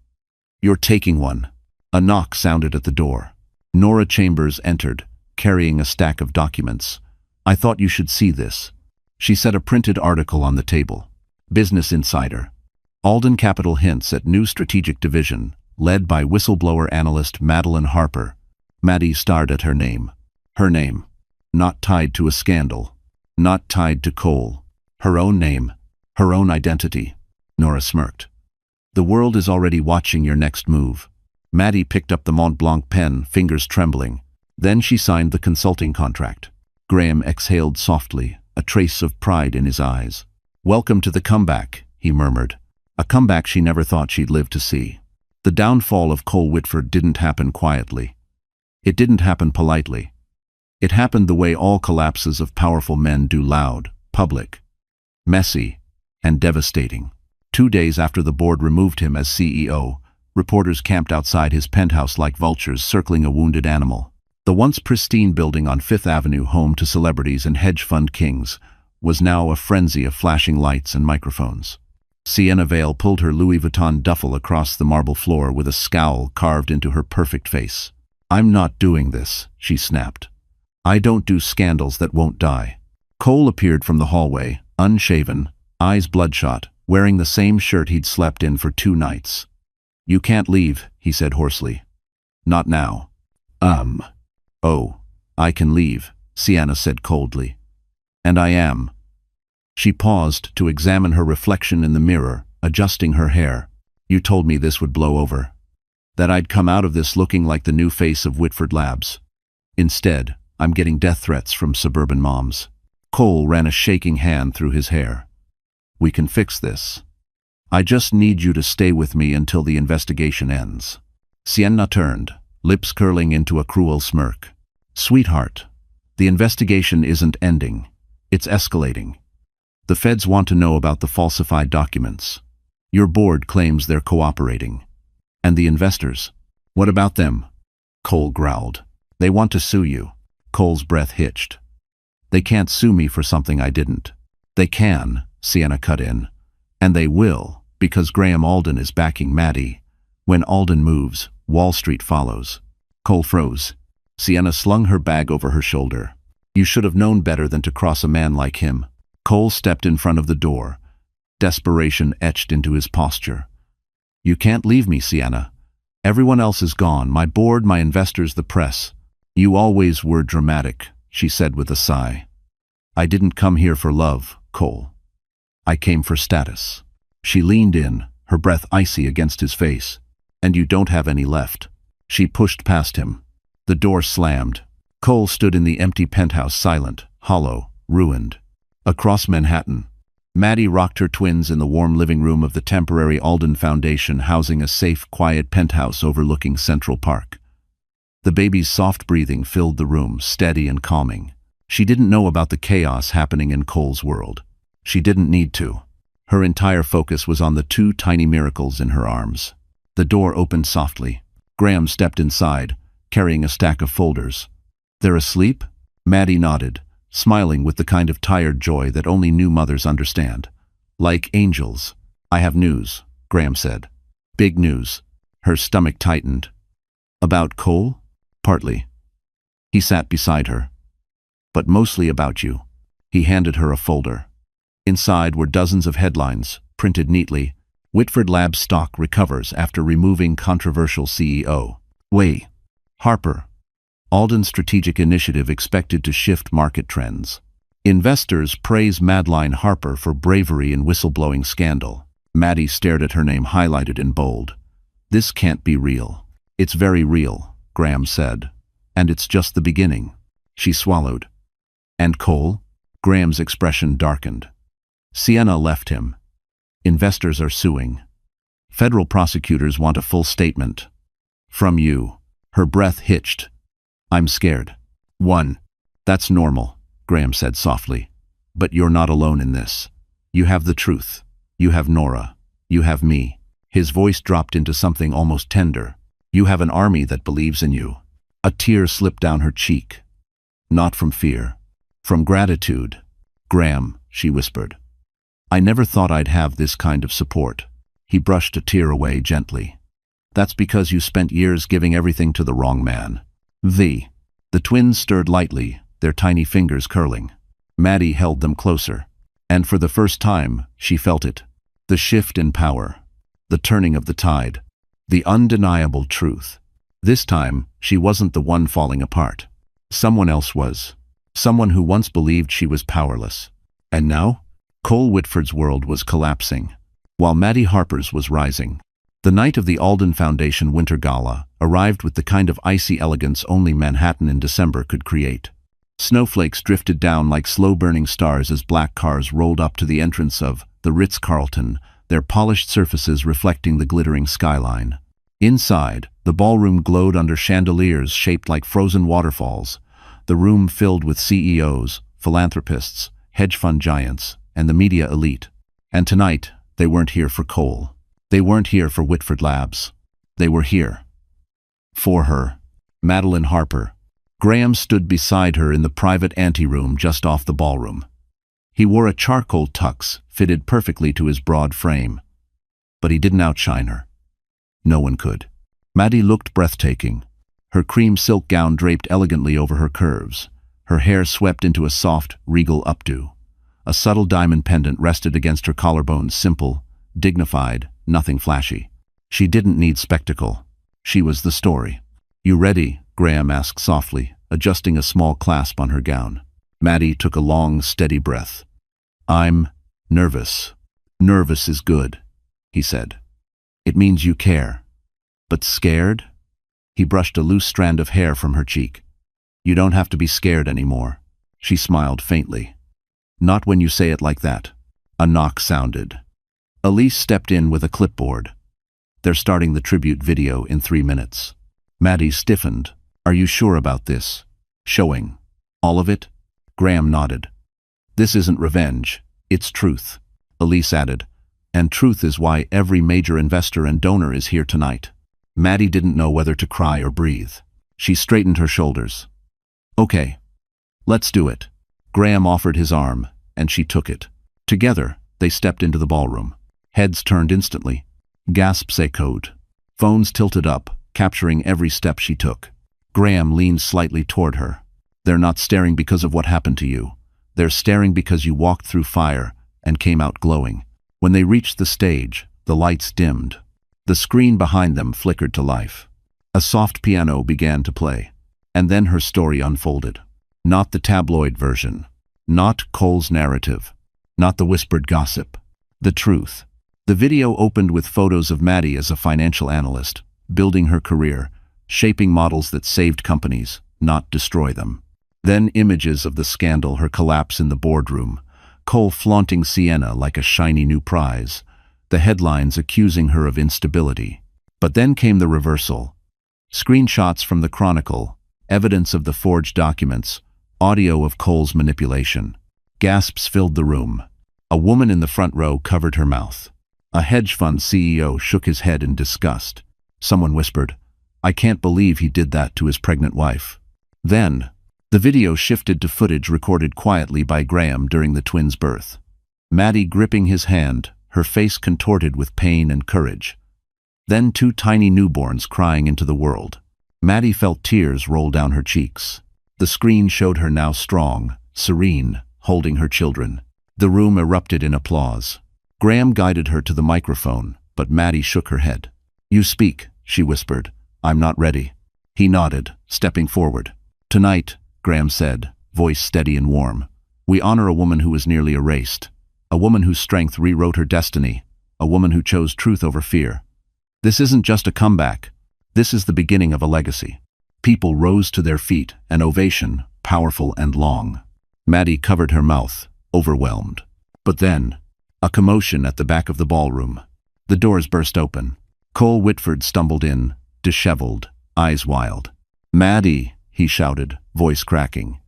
"You're taking one." A knock sounded at the door. Nora Chambers entered, carrying a stack of documents. "I thought you should see this." She set a printed article on the table. Business Insider. Alden Capital hints at new strategic division, led by whistleblower analyst Madeline Harper. Maddie stared at her name. Her name. Not tied to a scandal. Not tied to Cole. Her own name. Her own identity. Nora smirked. "The world is already watching your next move." Maddie picked up the Mont Blanc pen, fingers trembling. Then she signed the consulting contract. Graham exhaled softly, a trace of pride in his eyes. "Welcome to the comeback," he murmured. A comeback she never thought she'd live to see. The downfall of Cole Whitford didn't happen quietly. It didn't happen politely. It happened the way all collapses of powerful men do: loud, public, messy, and devastating. 2 days after the board removed him as CEO, reporters camped outside his penthouse like vultures circling a wounded animal. The once pristine building on Fifth Avenue, home to celebrities and hedge fund kings, was now a frenzy of flashing lights and microphones. Sienna Vale pulled her Louis Vuitton duffel across the marble floor with a scowl carved into her perfect face. "I'm not doing this," she snapped. "I don't do scandals that won't die." Cole appeared from the hallway, unshaven, eyes bloodshot, wearing the same shirt he'd slept in for 2 nights. "You can't leave," he said hoarsely. "Not now." "Oh, I can leave," Sienna said coldly. "And I am." She paused to examine her reflection in the mirror, adjusting her hair. "You told me this would blow over. That I'd come out of this looking like the new face of Whitford Labs. Instead, I'm getting death threats from suburban moms." Cole ran a shaking hand through his hair. "We can fix this. I just need you to stay with me until the investigation ends." Sienna turned, lips curling into a cruel smirk. "Sweetheart, The investigation isn't ending. It's escalating. The feds want to know about the falsified documents. Your board claims they're cooperating. And the investors? What about them? Cole growled. They want to sue you. Cole's breath hitched. They can't sue me for something I didn't. They can, Sienna cut in. And they will, because Graham Alden is backing Maddie. When Alden moves, Wall Street follows. Cole froze. Sienna slung her bag over her shoulder. You should have known better than to cross a man like him. Cole stepped in front of the door. Desperation etched into his posture. You can't leave me, Sienna. Everyone else is gone, my board, my investors, the press. You always were dramatic, she said with a sigh. I didn't come here for love, Cole. I came for status. She leaned in, her breath icy against his face. And you don't have any left. She pushed past him. The door slammed. Cole stood in the empty penthouse, silent, hollow, ruined. Across Manhattan, Maddie rocked her twins in the warm living room of the temporary Alden Foundation, housing a safe, quiet penthouse overlooking Central Park. The baby's soft breathing filled the room, steady and calming. She didn't know about the chaos happening in Cole's world. She didn't need to. Her entire focus was on the two tiny miracles in her arms. The door opened softly. Graham stepped inside, carrying a stack of folders. They're asleep? Maddie nodded, smiling with the kind of tired joy that only new mothers understand. Like angels. I have news, Graham said. Big news. Her stomach tightened. About Cole? Partly. He sat beside her. But mostly about you. He handed her a folder. Inside were dozens of headlines, printed neatly. Whitford Labs stock recovers after removing controversial CEO. Way. Harper. Alden's strategic initiative expected to shift market trends. Investors praise Madeline Harper for bravery in whistleblowing scandal. Maddie stared at her name highlighted in bold. This can't be real. It's very real, Graham said. And it's just the beginning. She swallowed. And Cole? Graham's expression darkened. Sienna left him. Investors are suing. Federal prosecutors want a full statement. From you. Her breath hitched. I'm scared. 1. That's normal, Graham said softly. But you're not alone in this. You have the truth. You have Nora. You have me. His voice dropped into something almost tender. You have an army that believes in you. A tear slipped down her cheek. Not from fear. From gratitude. Graham, she whispered. I never thought I'd have this kind of support. He brushed a tear away gently. That's because you spent years giving everything to the wrong man. The twins stirred lightly, their tiny fingers curling. Maddie held them closer. And for the first time, she felt it. The shift in power. The turning of the tide. The undeniable truth. This time, she wasn't the one falling apart. Someone else was. Someone who once believed she was powerless. And now? Cole Whitford's world was collapsing, while Maddie Harper's was rising. The night of the Alden Foundation Winter Gala arrived with the kind of icy elegance only Manhattan in December could create. Snowflakes drifted down like slow-burning stars as black cars rolled up to the entrance of the Ritz-Carlton, their polished surfaces reflecting the glittering skyline. Inside, the ballroom glowed under chandeliers shaped like frozen waterfalls, the room filled with CEOs, philanthropists, hedge fund giants, and the media elite. And tonight, they weren't here for Cole. They weren't here for Whitford Labs. They were here. For her. Madeline Harper. Graham stood beside her in the private anteroom just off the ballroom. He wore a charcoal tux, fitted perfectly to his broad frame. But he didn't outshine her. No one could. Maddie looked breathtaking. Her cream silk gown draped elegantly over her curves. Her hair swept into a soft, regal updo. A subtle diamond pendant rested against her collarbone, simple, dignified, nothing flashy. She didn't need spectacle. She was the story. You ready? Graham asked softly, adjusting a small clasp on her gown. Maddie took a long, steady breath. I'm nervous. Nervous is good, he said. It means you care. But scared? He brushed a loose strand of hair from her cheek. You don't have to be scared anymore. She smiled faintly. Not when you say it like that. A knock sounded. Elise stepped in with a clipboard. They're starting the tribute video in 3 minutes. Maddie stiffened. Are you sure about this? Showing. All of it? Graham nodded. This isn't revenge, it's truth. Elise added, and truth is why every major investor and donor is here tonight. Maddie didn't know whether to cry or breathe. She straightened her shoulders. Okay, let's do it. Graham offered his arm, and she took it. Together, they stepped into the ballroom. Heads turned instantly. Gasps echoed. Phones tilted up, capturing every step she took. Graham leaned slightly toward her. They're not staring because of what happened to you. They're staring because you walked through fire and came out glowing. When they reached the stage, the lights dimmed. The screen behind them flickered to life. A soft piano began to play. And then her story unfolded. Not the tabloid version. Not Cole's narrative. Not the whispered gossip. The truth. The video opened with photos of Maddie as a financial analyst, building her career, shaping models that saved companies, not destroy them. Then images of the scandal, her collapse in the boardroom, Cole flaunting Sienna like a shiny new prize, the headlines accusing her of instability. But then came the reversal. Screenshots from the Chronicle, evidence of the forged documents, audio of Cole's manipulation. Gasps filled the room. A woman in the front row covered her mouth. A hedge fund CEO shook his head in disgust. Someone whispered, "I can't believe he did that to his pregnant wife." Then, the video shifted to footage recorded quietly by Graham during the twins' birth. Maddie gripping his hand, her face contorted with pain and courage. Then two tiny newborns crying into the world. Maddie felt tears roll down her cheeks. The screen showed her now strong, serene, holding her children. The room erupted in applause. Graham guided her to the microphone, but Maddie shook her head. "You speak," she whispered. "I'm not ready." He nodded, stepping forward. "Tonight," Graham said, voice steady and warm, "we honor a woman who was nearly erased, a woman whose strength rewrote her destiny, a woman who chose truth over fear. This isn't just a comeback. This is the beginning of a legacy." People rose to their feet, an ovation, powerful and long. Maddie covered her mouth, overwhelmed. But then, a commotion at the back of the ballroom. The doors burst open. Cole Whitford stumbled in, disheveled, eyes wild. "Maddie," he shouted, voice cracking.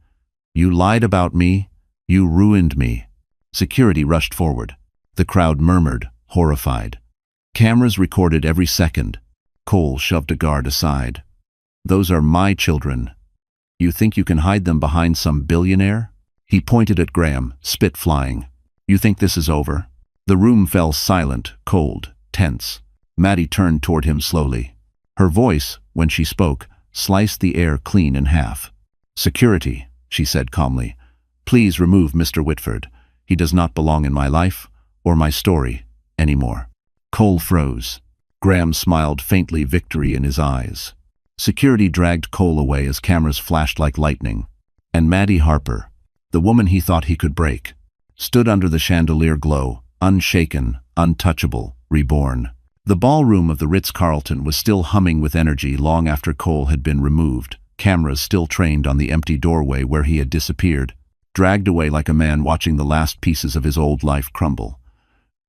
"You lied about me. You ruined me." Security rushed forward. The crowd murmured, horrified. Cameras recorded every second. Cole shoved a guard aside. "Those are my children. You think you can hide them behind some billionaire?" He pointed at Graham, spit flying. "You think this is over?" The room fell silent, cold, tense. Maddie turned toward him slowly. Her voice, when she spoke, sliced the air clean in half. "Security," she said calmly. "Please remove Mr. Whitford. He does not belong in my life, or my story, anymore." Cole froze. Graham smiled faintly, victory in his eyes. Security dragged Cole away as cameras flashed like lightning. And Maddie Harper, the woman he thought he could break, stood under the chandelier glow, unshaken, untouchable, reborn. The ballroom of the Ritz-Carlton was still humming with energy long after Cole had been removed, cameras still trained on the empty doorway where he had disappeared, dragged away like a man watching the last pieces of his old life crumble.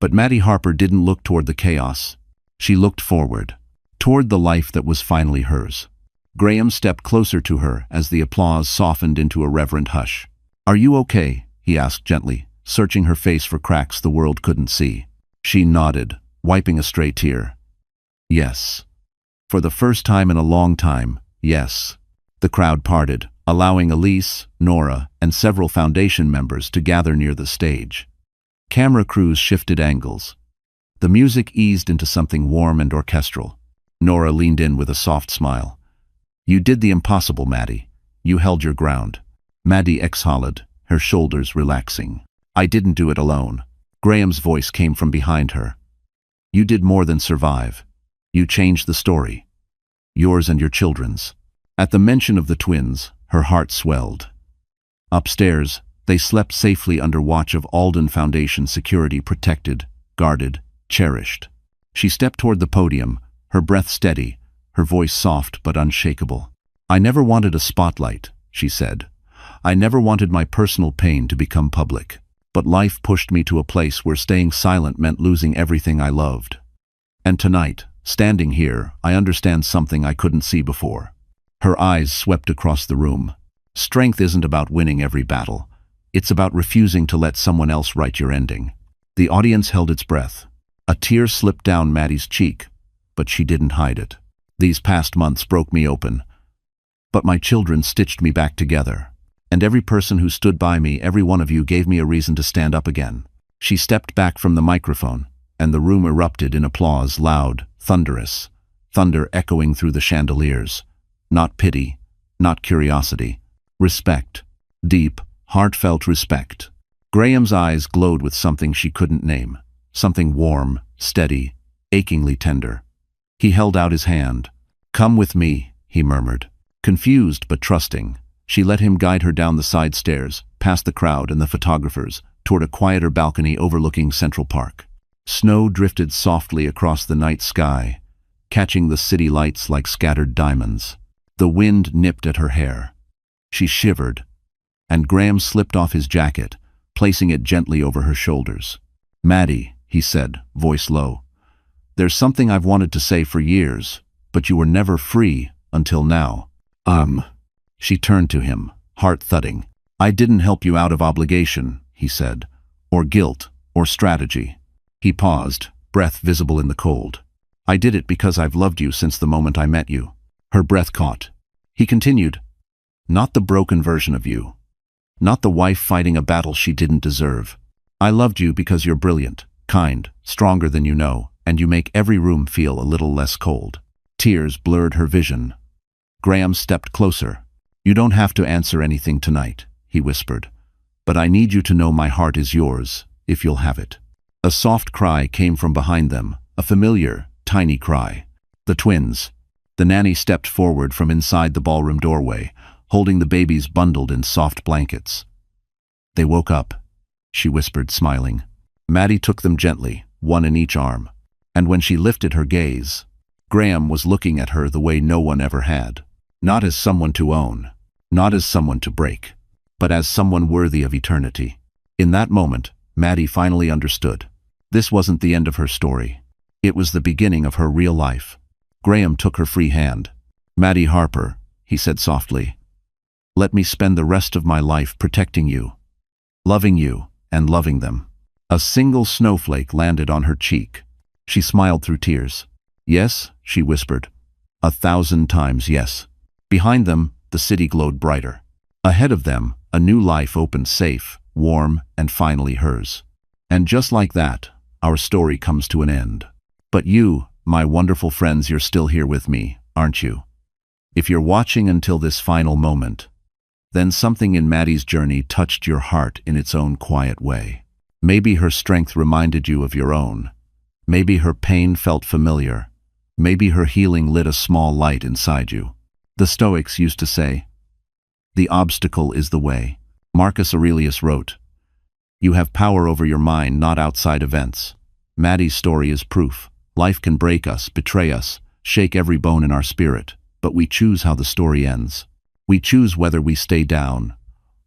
But Maddie Harper didn't look toward the chaos. She looked forward, toward the life that was finally hers. Graham stepped closer to her as the applause softened into a reverent hush. "Are you okay?" he asked gently, searching her face for cracks the world couldn't see. She nodded, wiping a stray tear. "Yes." For the first time in a long time, yes. The crowd parted, allowing Elise, Nora, and several foundation members to gather near the stage. Camera crews shifted angles. The music eased into something warm and orchestral. Nora leaned in with a soft smile. "You did the impossible, Maddie. You held your ground." Maddie exhaled, her shoulders relaxing. "I didn't do it alone." Graham's voice came from behind her. "You did more than survive. You changed the story. Yours and your children's." At the mention of the twins, her heart swelled. Upstairs, they slept safely under watch of Alden Foundation security, protected, guarded, cherished. She stepped toward the podium, her breath steady, her voice soft but unshakable. "I never wanted a spotlight," she said. "I never wanted my personal pain to become public. But life pushed me to a place where staying silent meant losing everything I loved. And tonight, standing here, I understand something I couldn't see before." Her eyes swept across the room. Strength isn't about winning every battle. It's about refusing to let someone else write your ending. The audience held its breath. A tear slipped down Maddie's cheek, but she didn't hide it. These past months broke me open, but my children stitched me back together. And every person who stood by me, every one of you, gave me a reason to stand up again. She stepped back from the microphone, and the room erupted in applause, loud, thunderous, thunder echoing through the chandeliers. Not pity, not curiosity. Respect. Deep, heartfelt respect. Graham's eyes glowed with something she couldn't name. Something warm, steady, achingly tender. He held out his hand. "Come with me," he murmured. Confused but trusting, she let him guide her down the side stairs, past the crowd and the photographers, toward a quieter balcony overlooking Central Park. Snow drifted softly across the night sky, catching the city lights like scattered diamonds. The wind nipped at her hair. She shivered, and Graham slipped off his jacket, placing it gently over her shoulders. "Maddie," he said, voice low, "there's something I've wanted to say for years, but you were never free until now." She turned to him, heart thudding. "I didn't help you out of obligation," he said, "or guilt, or strategy." He paused, breath visible in the cold. "I did it because I've loved you since the moment I met you." Her breath caught. He continued, "Not the broken version of you. Not the wife fighting a battle she didn't deserve. I loved you because you're brilliant, kind, stronger than you know, and you make every room feel a little less cold." Tears blurred her vision. Graham stepped closer. "You don't have to answer anything tonight," he whispered, "but I need you to know my heart is yours, if you'll have it." A soft cry came from behind them, a familiar, tiny cry. The twins. The nanny stepped forward from inside the ballroom doorway, holding the babies bundled in soft blankets. "They woke up," she whispered, smiling. Maddie took them gently, one in each arm, and when she lifted her gaze, Graham was looking at her the way no one ever had. Not as someone to own, not as someone to break, but as someone worthy of eternity. In that moment, Maddie finally understood. This wasn't the end of her story. It was the beginning of her real life. Graham took her free hand. "Maddie Harper," he said softly, "let me spend the rest of my life protecting you, loving you, and loving them." A single snowflake landed on her cheek. She smiled through tears. "Yes," she whispered. 1,000 times yes." Behind them, the city glowed brighter. Ahead of them, a new life opened, safe, warm, and finally hers. And just like that, our story comes to an end. But you, my wonderful friends, you're still here with me, aren't you? If you're watching until this final moment, then something in Maddie's journey touched your heart in its own quiet way. Maybe her strength reminded you of your own. Maybe her pain felt familiar. Maybe her healing lit a small light inside you. The Stoics used to say, "The obstacle is the way." Marcus Aurelius wrote, "You have power over your mind, not outside events." Maddie's story is proof. Life can break us, betray us, shake every bone in our spirit, but we choose how the story ends. We choose whether we stay down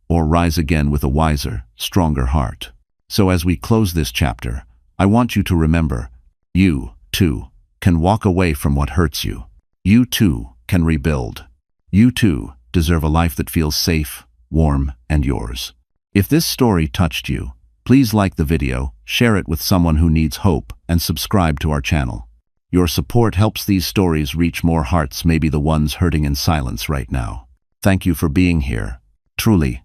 or rise again with a wiser, stronger heart. So as we close this chapter, I want you to remember, you, too, can walk away from what hurts you. You, too, can rebuild. You, too, deserve a life that feels safe, warm, and yours. If this story touched you, please like the video, share it with someone who needs hope, and subscribe to our channel. Your support helps these stories reach more hearts, maybe the ones hurting in silence right now. Thank you for being here. Truly,